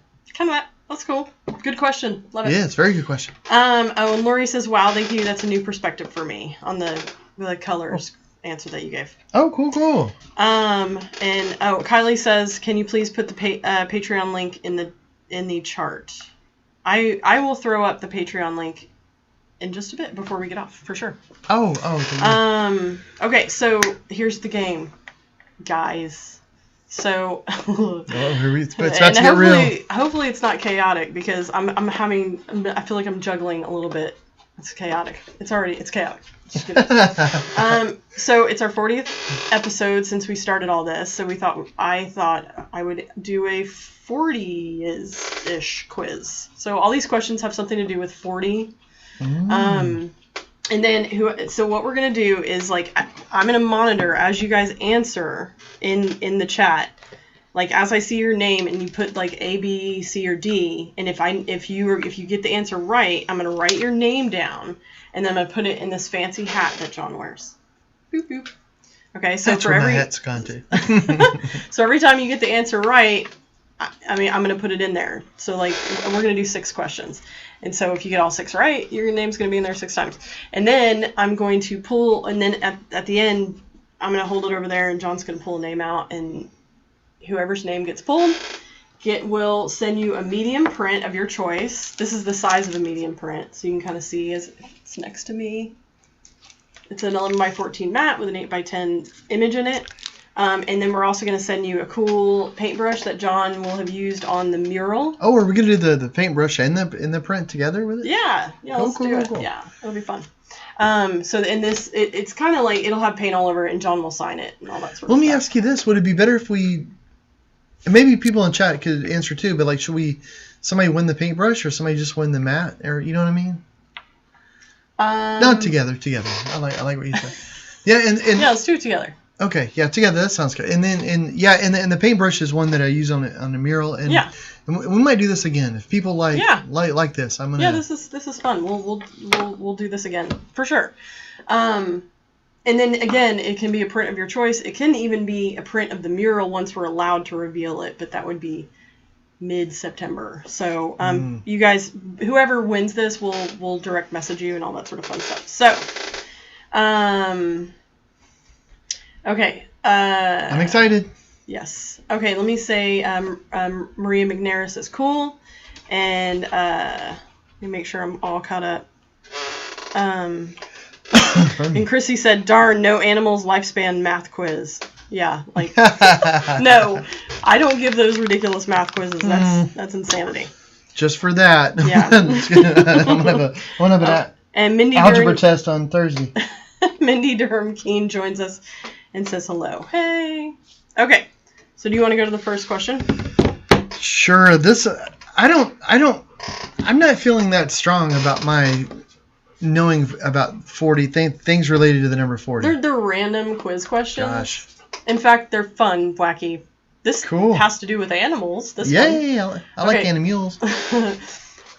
That's cool. Good question. Love it. Yeah, it's a very good question. And Lori says, "Wow, thank you. That's a new perspective for me on the colors." Answer that you gave. Oh, cool. And Kylie says, "Can you please put the Patreon link in the chart?" I will throw up the Patreon link in just a bit before we get off, for sure. Oh. Okay, so here's the game, guys. So. It's about to get real. Hopefully it's not chaotic, because I feel like I'm juggling a little bit. It's chaotic. It's chaotic. So it's our 40th episode since we started all this. So I thought I would do a 40-ish quiz. So all these questions have something to do with 40. And then so what we're gonna do is I'm gonna monitor as you guys answer in the chat. Like as I see your name and you put A, B, C, or D, and if you get the answer right, I'm gonna write your name down, and then I'm gonna put it in this fancy hat that John wears. Boop boop. Okay, so that's for where my hat's gone to. So every time you get the answer right, I'm gonna put it in there. So we're gonna do 6 questions, and so if you get all 6 right, your name's gonna be in there 6 times, and then I'm going to pull, and then at the end, I'm gonna hold it over there, and John's gonna pull a name out, and whoever's name gets pulled will send you a medium print of your choice. This is the size of a medium print, so you can kind of see as it's next to me. It's an 11x14 mat with an 8x10 image in it. And then we're also going to send you a cool paintbrush that John will have used on the mural. Oh, are we going to do the paintbrush and the print together with it? Yeah, let's do it. Cool. Yeah, it'll be fun. So in this, it's kind of it'll have paint all over it, and John will sign it and all that sort of stuff. Let me ask you this: would it be better if we? And maybe people in chat could answer too, but should somebody win the paintbrush or somebody just win the mat, or you know what I mean? Not together. I like what you said. Yeah, and yeah, let's do it together. Okay, yeah, together, that sounds good. And then the paintbrush is one that I use on the mural, and yeah, and we might do this again if people like this. I'm gonna. Yeah, this is fun. We'll do this again for sure. And then again, it can be a print of your choice. It can even be a print of the mural once we're allowed to reveal it, but that would be mid-September. So you guys, whoever wins this, will direct message you and all that sort of fun stuff. So, okay. I'm excited. Yes. Okay, let me say Maria McNaris is cool, and let me make sure I'm all caught up. And Chrissy said, "Darn, no animals lifespan math quiz." Yeah, no, I don't give those ridiculous math quizzes. That's insanity. Just for that. Yeah. I want to have and Mindy algebra test on Thursday. Mindy Durham Keene joins us and says hello. Hey. Okay. So do you want to go to the first question? Sure. This I'm not feeling that strong about my knowing about 40 things related to the number 40. They're random quiz questions. Gosh. In fact, they're fun, wacky This has to do with animals. This one. I like animals.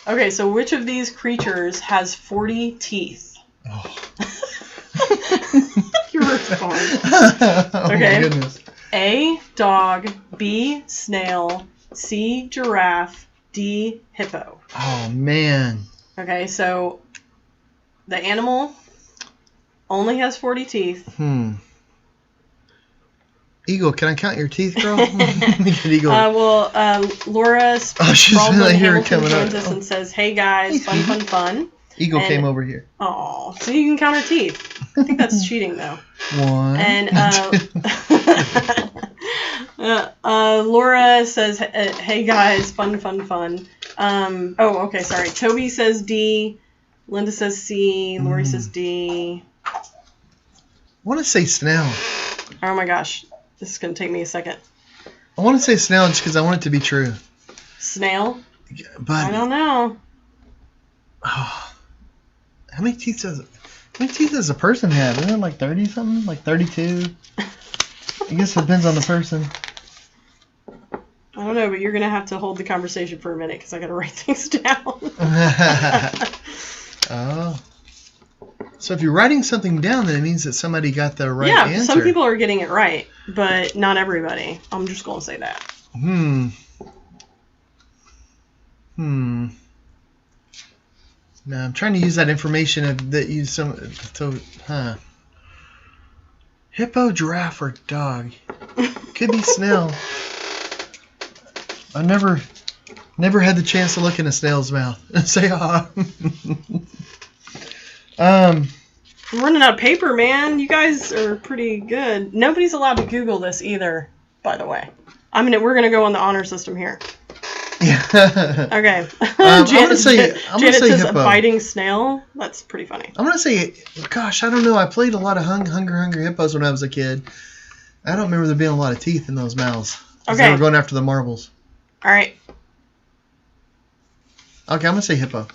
Okay, so which of these creatures has 40 teeth? Oh. Your response. Oh my goodness. A, dog. B, snail. C, giraffe. D, hippo. Oh, man. Okay, so the animal only has 40 teeth. Eagle, can I count your teeth, girl? Eagle. Laura she's really here coming up. And says, "Hey guys, fun." Eagle came over here. Oh, so you can count her teeth. I think that's cheating, though. 1. And Laura says, "Hey guys, fun." Okay, sorry. Toby says D. Linda says C. Lori says D. I want to say snail. Oh my gosh. This is going to take me a second. I want to say snail just because I want it to be true. Snail? But I don't know. Oh, how many teeth does a person have? Isn't it like 30 something? Like 32? I guess it depends on the person. I don't know, but you're going to have to hold the conversation for a minute because I got to write things down. Oh. So if you're writing something down, then it means that somebody got the right answer. Yeah, some people are getting it right, but not everybody. I'm just going to say that. No, I'm trying to use that information that you hippo, giraffe, or dog. Could be snail. I never had the chance to look in a snail's mouth and say, I'm running out of paper, man. You guys are pretty good. Nobody's allowed to Google this either, by the way. We're going to go on the honor system here. Yeah. Okay. Janet says hippo. A biting snail. That's pretty funny. I'm going to say, gosh, I don't know. I played a lot of Hungry Hippos when I was a kid. I don't remember there being a lot of teeth in those mouths. Okay. They were going after the marbles. All right. Okay, I'm going to say hippo.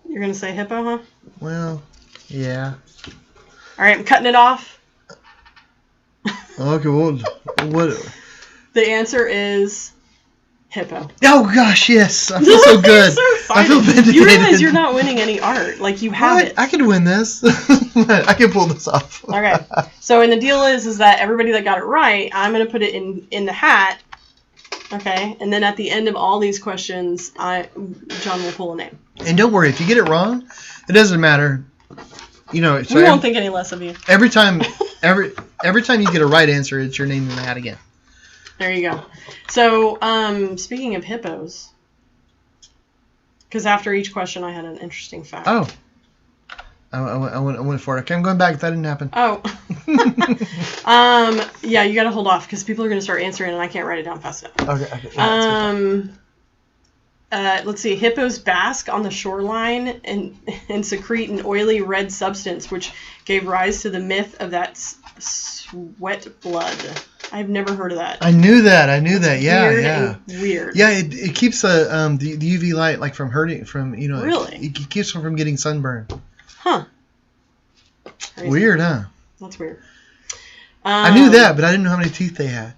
You're going to say hippo, huh? Well, yeah. All right, I'm cutting it off. Okay, well, what? The answer is hippo. Oh, gosh, yes. I feel so good. So I feel vindicated. You realize you're not winning any art. Like, you have it. I could win this. I can pull this off. Okay. So, and the deal is that everybody that got it right, I'm going to put it in the hat. Okay, and then at the end of all these questions, John will pull a name. And don't worry, if you get it wrong, it doesn't matter. We won't think any less of you. Every time you get a right answer, it's your name in the hat again. There you go. So, speaking of hippos, because after each question, I had an interesting fact. Oh. I went for it. Okay, I'm going back. That didn't happen. Oh. Yeah, you got to hold off because people are going to start answering and I can't write it down fast enough. Okay. Yeah, let's see. Hippos bask on the shoreline and secrete an oily red substance, which gave rise to the myth of that sweat blood. I've never heard of that. I knew that. Yeah, Weird. Yeah, it keeps the UV light like from hurting Really? It keeps them from getting sunburn. Huh. Crazy. Weird, huh? That's weird. I knew that, but I didn't know how many teeth they had.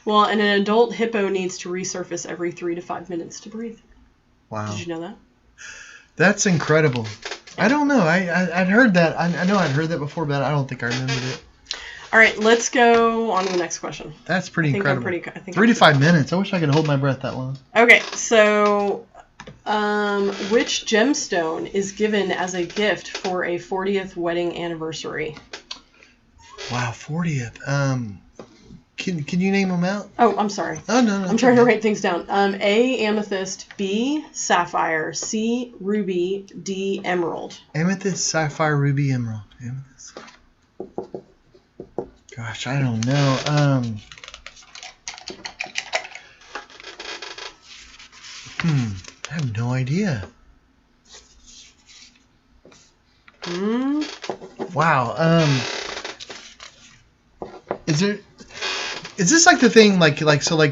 Well, and an adult hippo needs to resurface every 3 to 5 minutes to breathe. Wow. Did you know that? That's incredible. I don't know. I'd heard that. I know I'd heard that before, but I don't think I remembered it. All right, let's go on to the next question. That's pretty incredible. I think 3 to 5 minutes. I wish I could hold my breath that long. Okay, so which gemstone is given as a gift for a 40th wedding anniversary? Wow, 40th. Can you name them out? Oh, I'm sorry. Oh, no. I'm trying to write things down. A, amethyst. B, sapphire. C, ruby. D, emerald. Amethyst, sapphire, ruby, emerald. Amethyst. Gosh, I don't know. I have no idea. Wow. Is this like the thing like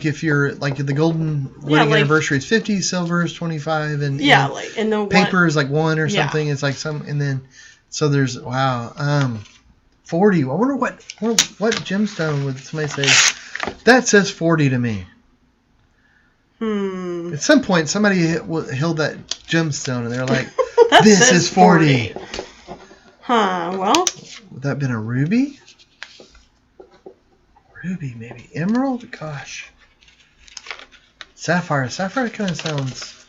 if you're like the golden wedding anniversary is 50, silver is 25, and like in the paper is like 1 or something. It's like some, and then so there's 40. I wonder what gemstone would somebody say. That says 40 to me. At some point, somebody held that gemstone, and they're like, "This is 40." Huh? Well, would that have been a ruby? Ruby, maybe emerald. Gosh, sapphire. Sapphire kind of sounds.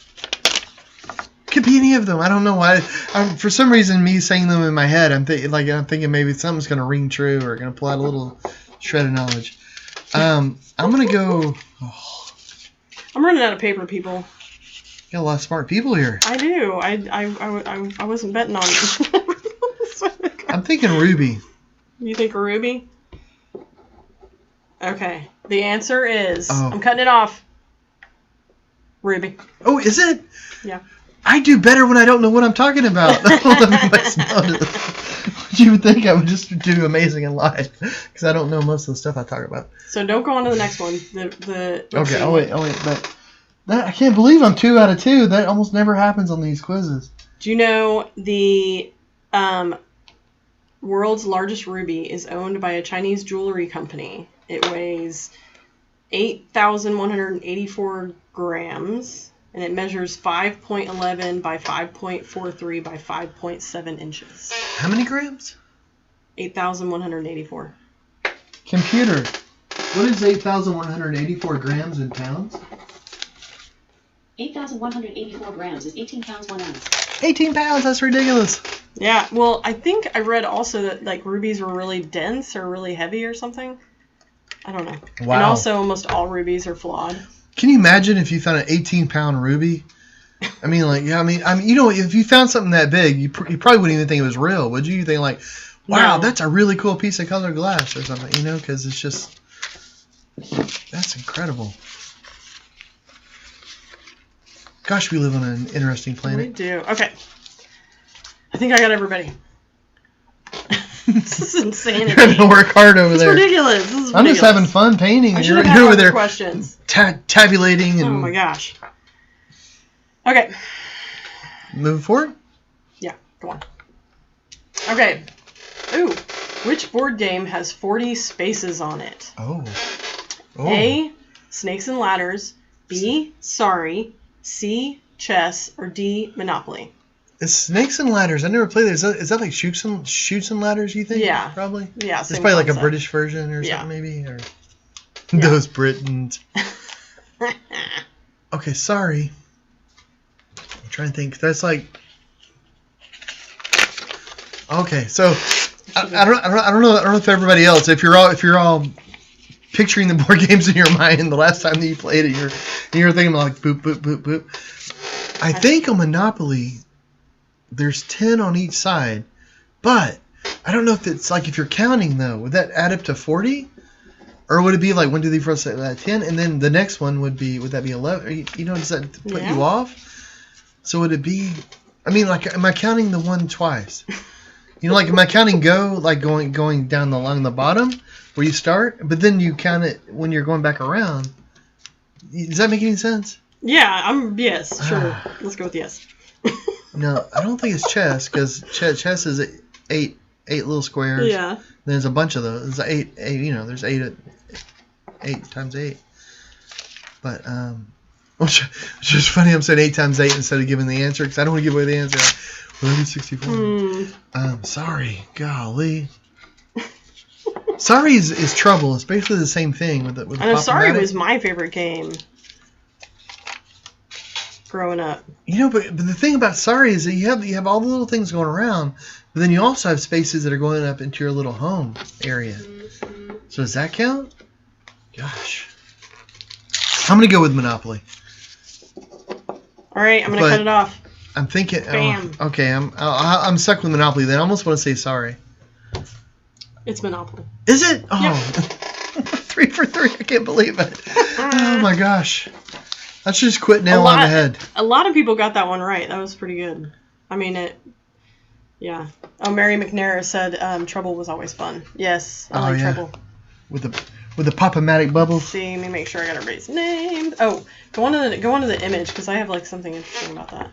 Could be any of them. I don't know why. For some reason, me saying them in my head, I'm thinking maybe something's going to ring true or going to pull out a little shred of knowledge. I'm going to go. Oh. I'm running out of paper, people. Got a lot of smart people here. I do. I wasn't betting on it. I'm thinking ruby. You think a ruby? Okay. The answer is. Oh. I'm cutting it off. Ruby. Oh, is it? Yeah. I do better when I don't know what I'm talking about. You would think I would just do amazing in live because I don't know most of the stuff I talk about. So don't go on to the next one. Okay, I'll wait. But I can't believe I'm 2 out of 2. That almost never happens on these quizzes. Do you know the world's largest ruby is owned by a Chinese jewelry company? It weighs 8,184 grams. And it measures 5.11 by 5.43 by 5.7 inches. How many grams? 8,184. Computer, what is 8,184 grams in pounds? 8,184 grams is 18 pounds 1 ounce. 18 pounds, that's ridiculous. Yeah, well, I think I read also that like rubies were really dense or really heavy or something. I don't know. Wow. And also almost all rubies are flawed. Can you imagine if you found an 18-pound ruby? I mean, if you found something that big, you probably wouldn't even think it was real, would you? You think like, wow, that's a really cool piece of colored glass or something, because it's just, that's incredible. Gosh, we live on an interesting planet. We do. Okay. I think I got everybody. This is insanity. You're having to work hard over there. It's ridiculous. I'm just having fun painting. You're over there questions. Tabulating. And oh my gosh. Okay. Moving forward? Yeah, go on. Okay. Ooh. Which board game has 40 spaces on it? Oh. A. Snakes and Ladders. B. Sary. C. Chess. Or D. Monopoly. It's Snakes and Ladders. I never played that. Is that like Shoots and Ladders, you think? Yeah. Probably? Yeah. It's probably like a British version or something, maybe? Or those Britons. Okay, sorry. I'm trying to think. That's like... Okay, so... I don't know if everybody else, if you're all picturing the board games in your mind the last time that you played it, you're thinking like boop, boop, boop, boop. I think on Monopoly... There's 10 on each side, but I don't know if it's like if you're counting though. Would that add up to 40, or would it be like 1, 2, 3, 4, 5, 10, and then the next one would that be 11? Does that put you off? So would it be? I mean, like, am I counting the one twice? Like, am I counting go like going down along the bottom where you start, but then you count it when you're going back around? Does that make any sense? Yeah, yes, sure. Let's go with yes. No, I don't think it's chess because chess is eight little squares. Yeah. There's a bunch of those. There's eight. There's 8 times 8. But it's just funny. I'm saying 8 times 8 instead of giving the answer because I don't want to give away the answer. Well, that'd be 64. Sorry, golly. Sorry is trouble. It's basically the same thing with the. I know Sorry was my favorite game. Growing up. But the thing about Sary is that you have all the little things going around, but then you also have spaces that are going up into your little home area. Mm-hmm. So does that count? Gosh. I'm going to go with Monopoly. All right, I'm going to cut it off. I'm thinking... Bam. Okay, I'm stuck with Monopoly then. I almost want to say Sary. It's Monopoly. Is it? Oh. Yep. 3 for 3. I can't believe it. Oh my gosh. Let's just quit nail on the head. A lot of people got that one right. That was pretty good. I mean, yeah. Oh, Mary McNair said Trouble was always fun. Yes, I like Trouble. With the Pop-O-Matic bubbles. See, let me make sure I got everybody's names. Oh, go on to the image because I have like something interesting about that.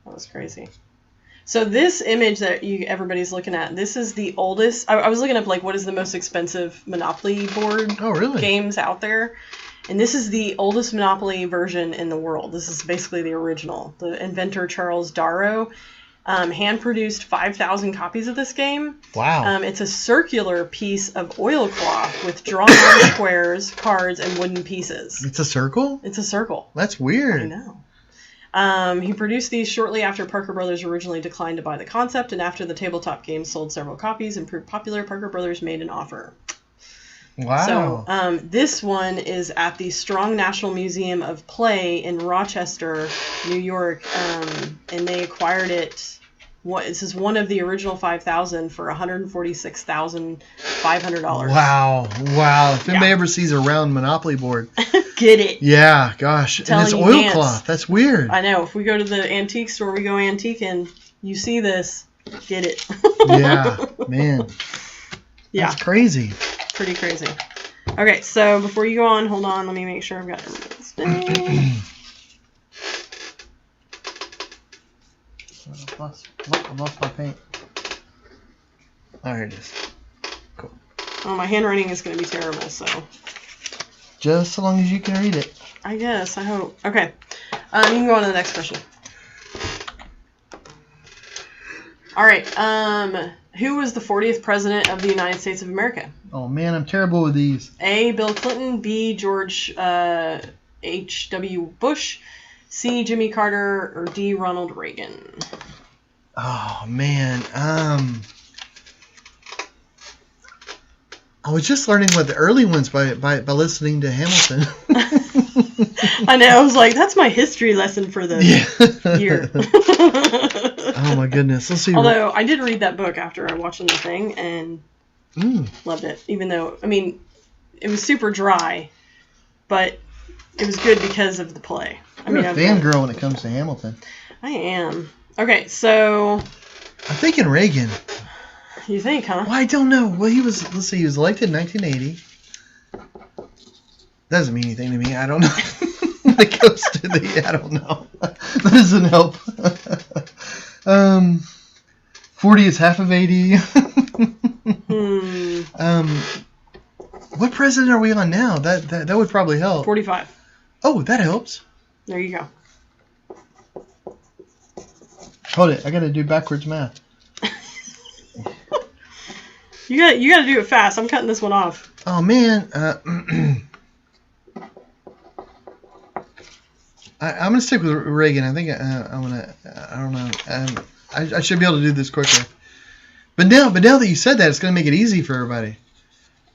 That was crazy. So this image that everybody's looking at, this is the oldest. I was looking up like what is the most expensive Monopoly board games out there, and this is the oldest Monopoly version in the world. This is basically the original. The inventor Charles Darrow hand-produced 5,000 copies of this game. Wow. It's a circular piece of oilcloth with drawn-on squares, cards, and wooden pieces. It's a circle? It's a circle. That's weird. I know. He produced these shortly after Parker Brothers originally declined to buy the concept, and after the tabletop game sold several copies and proved popular, Parker Brothers made an offer. Wow. So this one is at the Strong National Museum of Play in Rochester, New York, and they acquired it. This is one of the original 5,000 for $146,500. Wow. If anybody ever sees a round Monopoly board, get it. Yeah, gosh. And it's oilcloth. That's weird. I know. If we go to the antique store, we go antique, and you see this, get it. Yeah, man. Yeah. That's crazy. Pretty crazy. Okay, so before you go on, hold on. Let me make sure I've got everybody's name. I lost my paint. Oh, here it is. Cool. Oh, my handwriting is going to be terrible, so. Just so long as you can read it. I guess. I hope. Okay. You can go on to the next question. All right. Who was the 40th president of the United States of America? Oh, man, I'm terrible with these. A. Bill Clinton. B. George H.W. Bush. C. Jimmy Carter. Or D. Ronald Reagan. Oh, man. I was just learning what the early ones by listening to Hamilton. I know. I was like, that's my history lesson for the year. Oh, my goodness. Let's see. Although, I did read that book after I watched the thing and loved it. Even though, I mean, it was super dry, but it was good because of the play. You're a fangirl when it comes to Hamilton. I am. Okay, so... I'm thinking Reagan. You think, huh? Well, I don't know. Well, he was elected in 1980. Doesn't mean anything to me. I don't know. When it goes to I don't know. That doesn't help. 40 is half of 80. What president are we on now? That would probably help. 45. Oh, that helps. There you go. Hold it. I got to do backwards math. You got to do it fast. I'm cutting this one off. Oh man. I'm gonna stick with Reagan. I think I'm gonna. I don't know. I should be able to do this quicker. But now that you said that, it's gonna make it easy for everybody.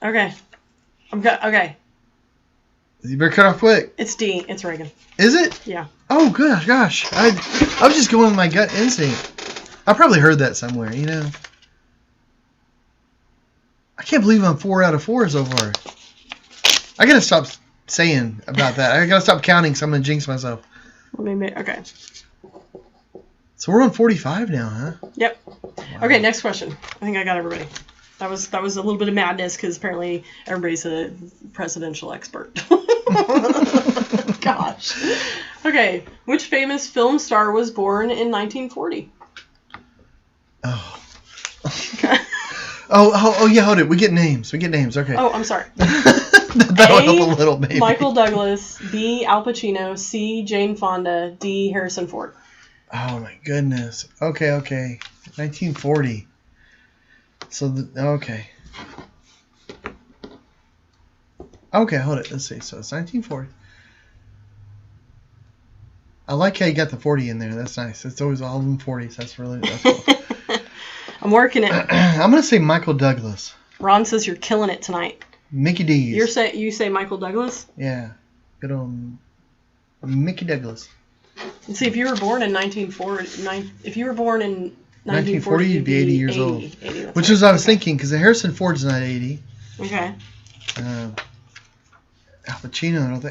Okay. Okay. You better cut off quick. It's D. It's Reagan. Is it? Yeah. Oh gosh. I was just going with my gut instinct. I probably heard that somewhere. You know. I can't believe I'm 4 out of 4 so far. I gotta stop saying about that. I gotta stop counting, so I'm gonna jinx myself. Okay. So we're on 45 now, huh? Yep. Wow. Okay, next question. I think I got everybody. That was a little bit of madness because apparently everybody's a presidential expert. Gosh. Okay, which famous film star was born in 1940? Oh. Oh yeah, hold it. We get names. Okay. Oh, I'm sorry. That'll help a little, maybe. Michael Douglas. B. Al Pacino. C. Jane Fonda. D. Harrison Ford. Oh my goodness. Okay. 1940. So okay. Okay, hold it. Let's see. So it's 1940. I like how you got the 40 in there. That's nice. It's always all in 40s. That's cool. I'm working it. I'm gonna say Michael Douglas. Ron says you're killing it tonight. Mickey D's. You say Michael Douglas? Yeah. Good old Mickey Douglas. Let's see, if you were born in 1940, you'd be 80 years old. 80, which is what I was thinking, because Harrison Ford's not 80. Okay. Al Pacino, I don't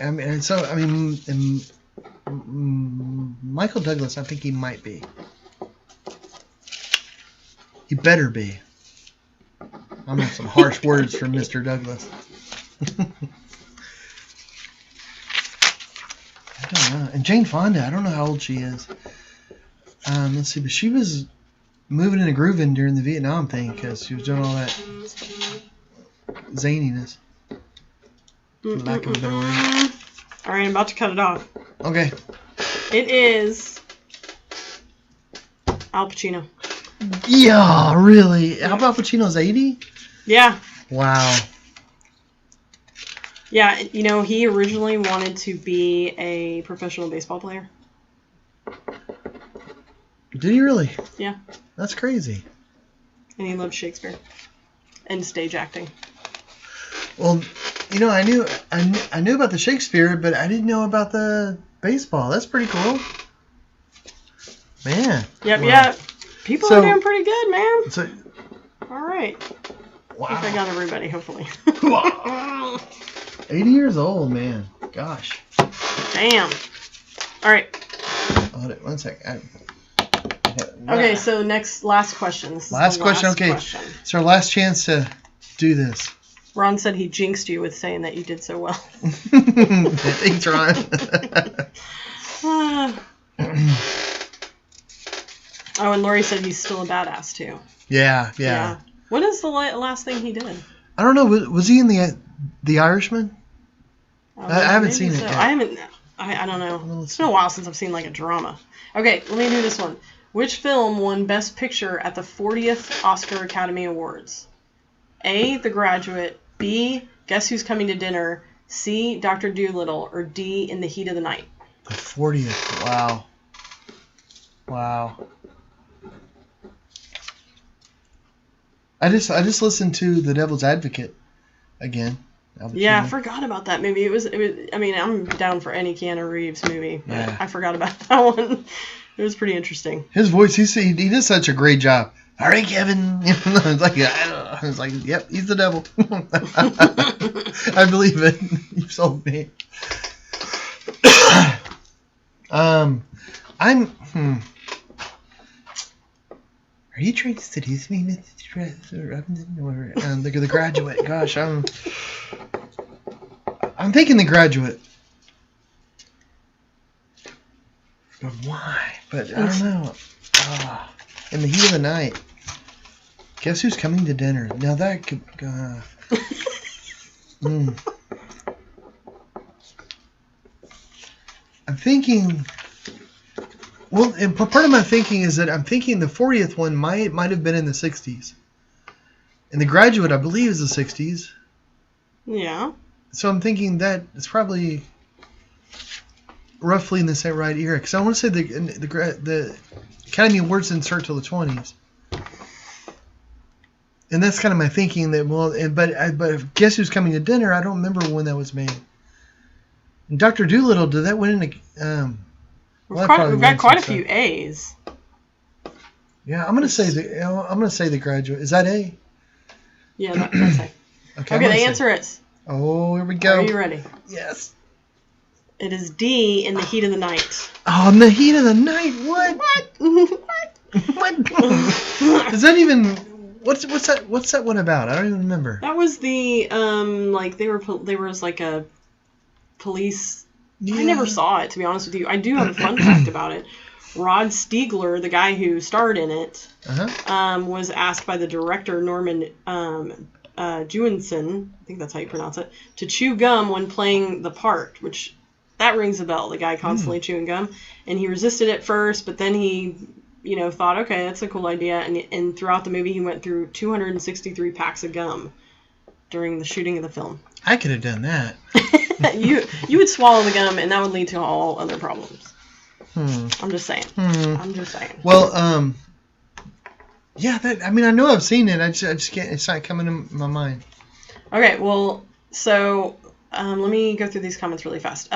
think. Michael Douglas, I think he might be. He better be. I'm going to have some harsh words from Mr. Douglas. I don't know. And Jane Fonda, I don't know how old she is. Let's see, but she was moving and grooving during the Vietnam thing because she was doing all that zaniness. Lack of a better word. All right, I'm about to cut it off. Okay. It is Al Pacino. Yeah, really? How about Pacino's 80? Yeah. Wow. Yeah, you know, he originally wanted to be a professional baseball player. Did he really? Yeah. That's crazy. And he loved Shakespeare and stage acting. Well, you know, I knew about the Shakespeare, but I didn't know about the baseball. That's pretty cool. Man. Yep, well, yeah. People are doing pretty good, man. So, all right. Wow. I think I got everybody, hopefully. 80 years old, man. Gosh. Damn. All right. Hold it. 1 second. Okay, so last question. This is last question. Okay. It's our last chance to do this. Ron said he jinxed you with saying that you did so well. Thanks, Ron. Oh, and Lori said he's still a badass, too. Yeah. What is the last thing he did? I don't know. Was he in the Irishman? I haven't seen it yet. I don't know. It's been a while since I've seen like a drama. Okay, let me do this one. Which film won Best Picture at the 40th Oscar Academy Awards? A, The Graduate. B, Guess Who's Coming to Dinner. C, Dr. Dolittle. Or D, In the Heat of the Night. The 40th. Wow. I just listened to The Devil's Advocate again. Yeah, I forgot about that movie. It was. I mean, I'm down for any Keanu Reeves movie, but I forgot about that one. It was pretty interesting. His voice, he did such a great job. All right, Kevin. I was like, yep, he's the devil. I believe it. You sold me. Are you trying to seduce me, Mr. Robinson? Or The Graduate? Gosh, I'm thinking The Graduate. But why? But I don't know. In the Heat of the Night. Guess Who's Coming to Dinner? Now that could... I'm thinking... Well, and part of my thinking is that I'm thinking the 40th one might have been in the 60s. And The Graduate, I believe, is the 60s. Yeah. So I'm thinking that it's probably roughly in the same right era. Because I want to say the Academy Awards didn't start till the 20s. And that's kind of my thinking that, but Guess Who's Coming to Dinner? I don't remember when that was made. And Dr. Dolittle, did that win in a... We've got quite a few A's. Yeah, I'm gonna say The Graduate. Is that A? Yeah, that's A. Okay, the answer is. Oh, here we go. Are you ready? Yes. It is D, In the Heat of the Night. Oh, In the Heat of the Night. What? What? Is that even? What's that one about? I don't even remember. That was the there was like a police. Yeah. I never saw it, to be honest with you. I do have a fun fact about it. Rod Stiegler, the guy who starred in it, was asked by the director, Norman Jewinson, I think that's how you pronounce it, to chew gum when playing the part, which that rings a bell, the guy constantly chewing gum. And he resisted at first, but then he, thought, okay, that's a cool idea. And throughout the movie, he went through 263 packs of gum during the shooting of the film. I could have done that. You would swallow the gum, and that would lead to all other problems. I'm just saying. Well, yeah. I know I've seen it. I just can't. It's not coming to my mind. Okay. Well, so let me go through these comments really fast.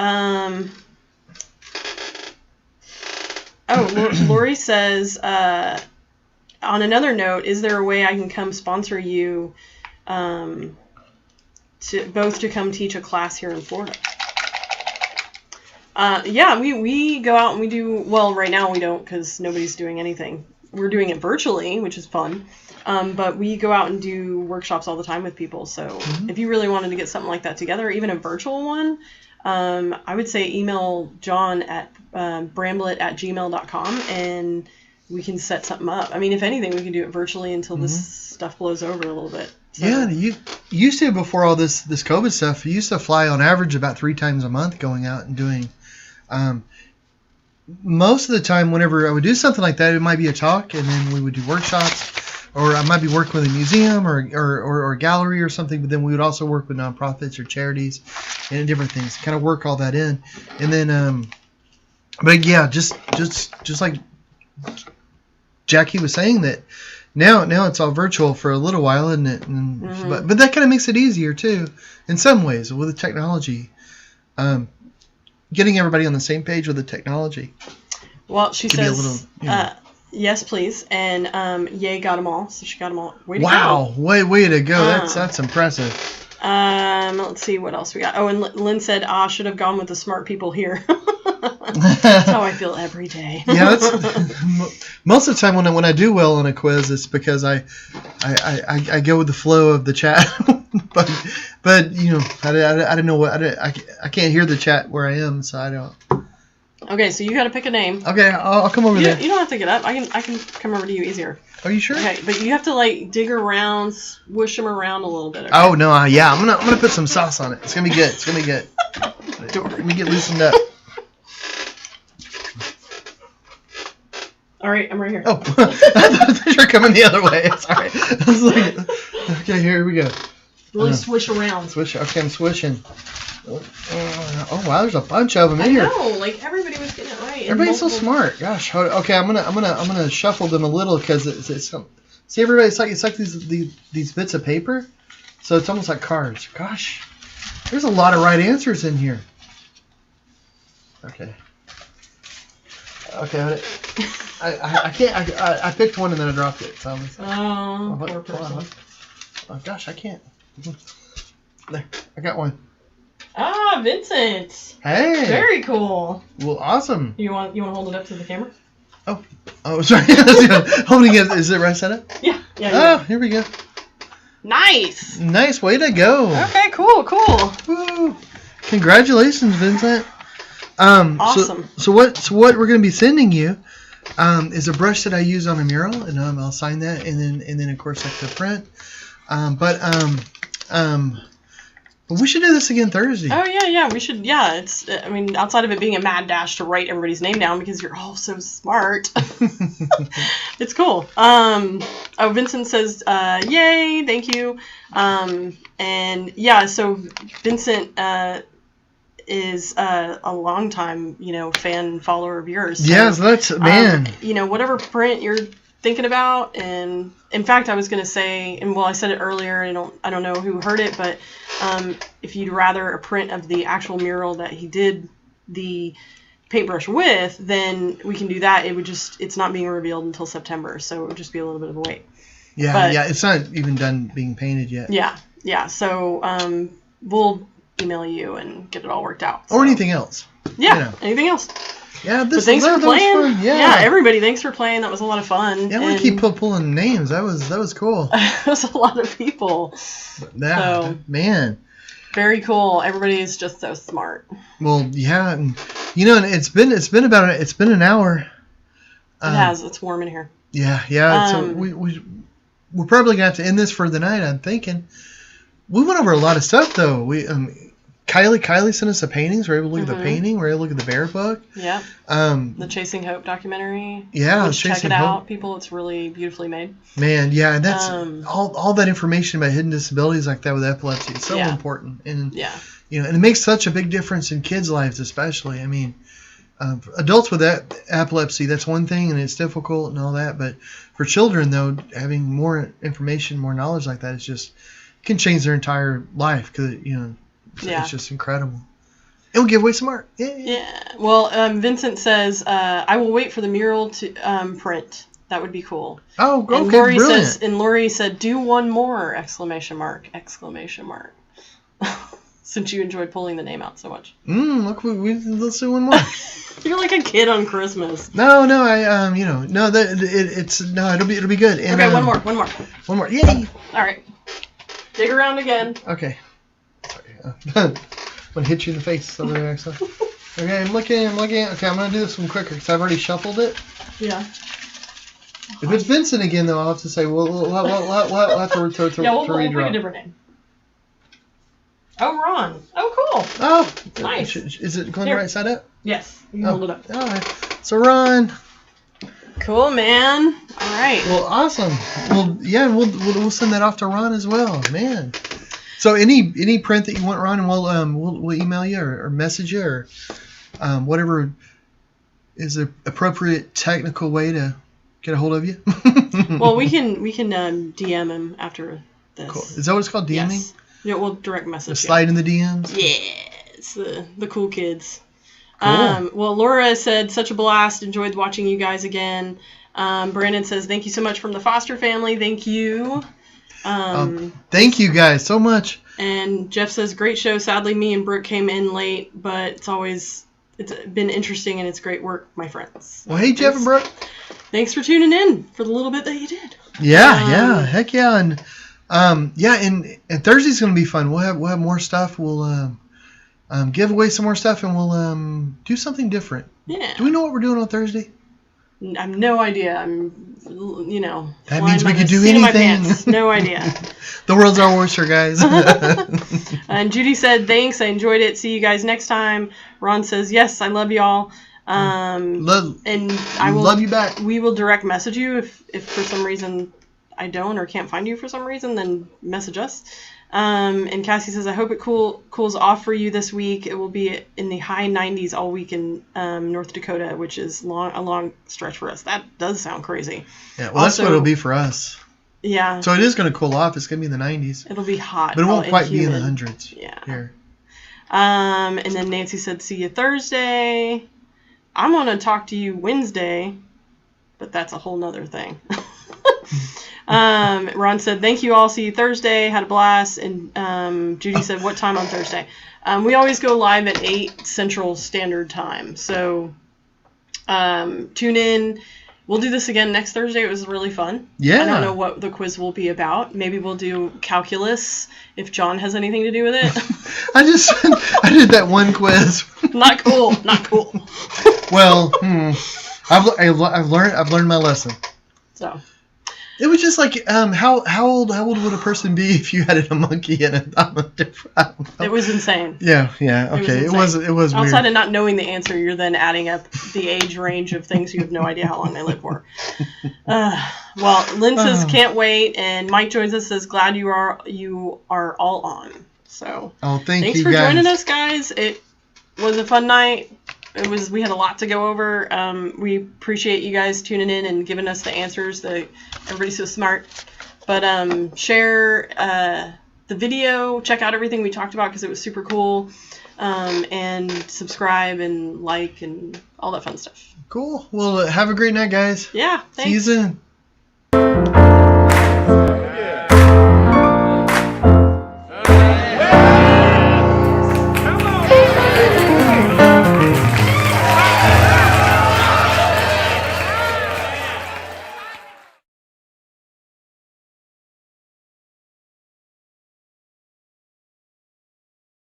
Lori says, on another note, is there a way I can come sponsor you? To come teach a class here in Florida. Yeah, we go out and we do, well, right now we don't because nobody's doing anything. We're doing it virtually, which is fun. But we go out and do workshops all the time with people. So if you really wanted to get something like that together, even a virtual one, I would say email John at bramblet@gmail.com and we can set something up. I mean, if anything, we can do it virtually until this stuff blows over a little bit. So. Yeah, you used to, before all this COVID stuff, you used to fly on average about 3 times a month going out and doing. Most of the time, whenever I would do something like that, it might be a talk, and then we would do workshops, or I might be working with a museum or a gallery or something, but then we would also work with nonprofits or charities and different things, kind of work all that in. And then, but yeah, just like Jackie was saying, that now it's all virtual for a little while, isn't it? And, but that kind of makes it easier too, in some ways, with the technology. Getting everybody on the same page with the technology. Well, she says, yes, please, and yay, got them all. So she got them all. Way to go. Way to go. That's impressive. Let's see what else we got. Oh, and Lynn said, should have gone with the smart people here. That's how I feel every day. Yeah, that's most of the time when I do well on a quiz, it's because I go with the flow of the chat. but you know, I don't know what I can't hear the chat where I am, so I don't. Okay, so you got to pick a name. Okay, I'll come over there. You don't have to get up. I can come over to you easier. Are you sure? Okay, but you have to like dig around, swish them around a little bit. Okay? Oh no, yeah, I'm gonna put some sauce on it. It's gonna be good. Let me get loosened up. All right, I'm right here. Oh, I thought you were coming the other way. Sorry. I was like, okay, here we go. Really swish around. Okay, I'm swishing. Oh wow, there's a bunch of them in here. I know, like everybody was getting it right. Everybody's so smart. Gosh, okay, I'm gonna shuffle them a little because it's see everybody. It's like these bits of paper, so it's almost like cards. Gosh, there's a lot of right answers in here. Okay. Okay, I can't. I picked one and then I dropped it. So poor person. Oh gosh, I can't. There, I got one. Vincent. Hey. Very cool. Well, awesome. You want to hold it up to the camera? Oh, sorry. Holding it. Is it right set up? Yeah. Oh, here we go. Nice. Nice way to go. Okay, cool. Woo. Congratulations, Vincent. Awesome. So what we're going to be sending you is a brush that I use on a mural, and I'll sign that, and then of course like the print. But we should do this again Thursday. Oh yeah, we should. Yeah, it's. I mean, outside of it being a mad dash to write everybody's name down because you're all so smart, it's cool. Vincent says, "Yay, thank you." And yeah, so Vincent is a long time, fan follower of yours. So, yes, that's man. Whatever print you're thinking about, and in fact, I was going to say, and I said it earlier. I don't know who heard it, but if you'd rather a print of the actual mural that he did the paintbrush with, then we can do that. It's not being revealed until September, so it would just be a little bit of a wait. Yeah, it's not even done being painted yet. Yeah. So we'll email you and get it all worked out. Or anything else. Yeah, anything else. Yeah, thanks for playing. Yeah, everybody, thanks for playing. That was a lot of fun. Yeah, we keep pulling names. That was cool. It was a lot of people. Yeah, so, man. Very cool. Everybody is just so smart. Well, yeah, and it's been an hour. It has. It's warm in here. Yeah. So we're probably gonna have to end this for the night. I'm thinking. We went over a lot of stuff though. We Kylie sent us the paintings. We're able to look at the painting. We're able to look at the bear book. Yeah. The Chasing Hope documentary. Yeah, check it out, people. It's really beautifully made. Man, yeah, and that's all that information about hidden disabilities like that with epilepsy. It's so important, and and it makes such a big difference in kids' lives, especially. I mean, adults with that epilepsy, that's one thing, and it's difficult and all that. But for children, though, having more information, more knowledge like that is just can change their entire life because it's just incredible. And we'll give away some art. Yeah. Well, Vincent says, I will wait for the mural to print. That would be cool. Oh, okay, and Lori brilliant. Lori said, do one more! ! Since you enjoyed pulling the name out so much. Look, let's do one more. You're like a kid on Christmas. No, it'll be good. And, okay, one more. One more. Yay! All right. Dig around again. Okay. Sorry. I'm gonna hit you in the face over there. So. Okay, I'm looking. Okay, I'm gonna do this one quicker because I've already shuffled it. Yeah. If it's Vincent again, though, I'll have to say, we'll have to redraw. A different name. Oh, Ron. Oh, cool. Oh, nice. Is it going the right side up? Yes. You can hold it up. All right. So, Ron. Cool, man. All right. Well, awesome. Well, yeah, we'll send that off to Ron as well, man. So, any print that you want, Ron, and we'll email you or message you or whatever is the appropriate technical way to get a hold of you. Well, we can DM him after this. Cool. Is that what it's called, DMing? Yes. Yeah, we'll direct message. Slide in the DMs. Yeah, it's the cool kids. Cool. Well, Laura said, such a blast. Enjoyed watching you guys again. Brandon says, thank you so much from the Foster family. Thank you. Thank you guys so much. And Jeff says, great show. Sadly, me and Brooke came in late, but it's been interesting and it's great work, my friends. Well, hey, Jeff and Brooke. Thanks for tuning in for the little bit that you did. Yeah, heck yeah. And and Thursday's gonna be fun. We'll have more stuff. We'll give away some more stuff, and we'll do something different. Yeah. Do we know what we're doing on Thursday? I have no idea. That means we could do anything. No idea. The world's our oyster, guys. And Judy said, thanks. I enjoyed it. See you guys next time. Ron says, yes, I love y'all. And I will love you back. We will direct message you if for some reason I don't or can't find you for some reason, then message us. And Cassie says, I hope it cools off for you this week. It will be in the high 90s all week in North Dakota, which is a long stretch for us. That does sound crazy. Yeah, well, that's what it'll be for us. Yeah. So it is going to cool off. It's going to be in the 90s. It'll be hot. But it won't quite be in the hundreds. Yeah. Here. And then Nancy said, see you Thursday. I'm going to talk to you Wednesday, but that's a whole nother thing. Ron said, thank you all. See you Thursday. Had a blast. And Judy said, what time on Thursday? We always go live at 8 Central Standard Time. So tune in. We'll do this again next Thursday. It was really fun. Yeah. I don't know what the quiz will be about. Maybe we'll do calculus if John has anything to do with it. I did that one quiz. Not cool. Well, I've learned my lesson. So. It was just like, how old would a person be if you had a monkey and a It was insane. Yeah, okay. It was outside weird. of not knowing the answer, you're then adding up the age range of things you have no idea how long they live for. Well, Lynn says can't wait, and Mike joins us, says glad you are all on. So thanks for joining us, guys. It was a fun night. We had a lot to go over. We appreciate you guys tuning in and giving us the answers. Everybody's so smart. But share the video. Check out everything we talked about because it was super cool. And subscribe and like and all that fun stuff. Cool. Well, have a great night, guys. Yeah. Thanks. See you soon.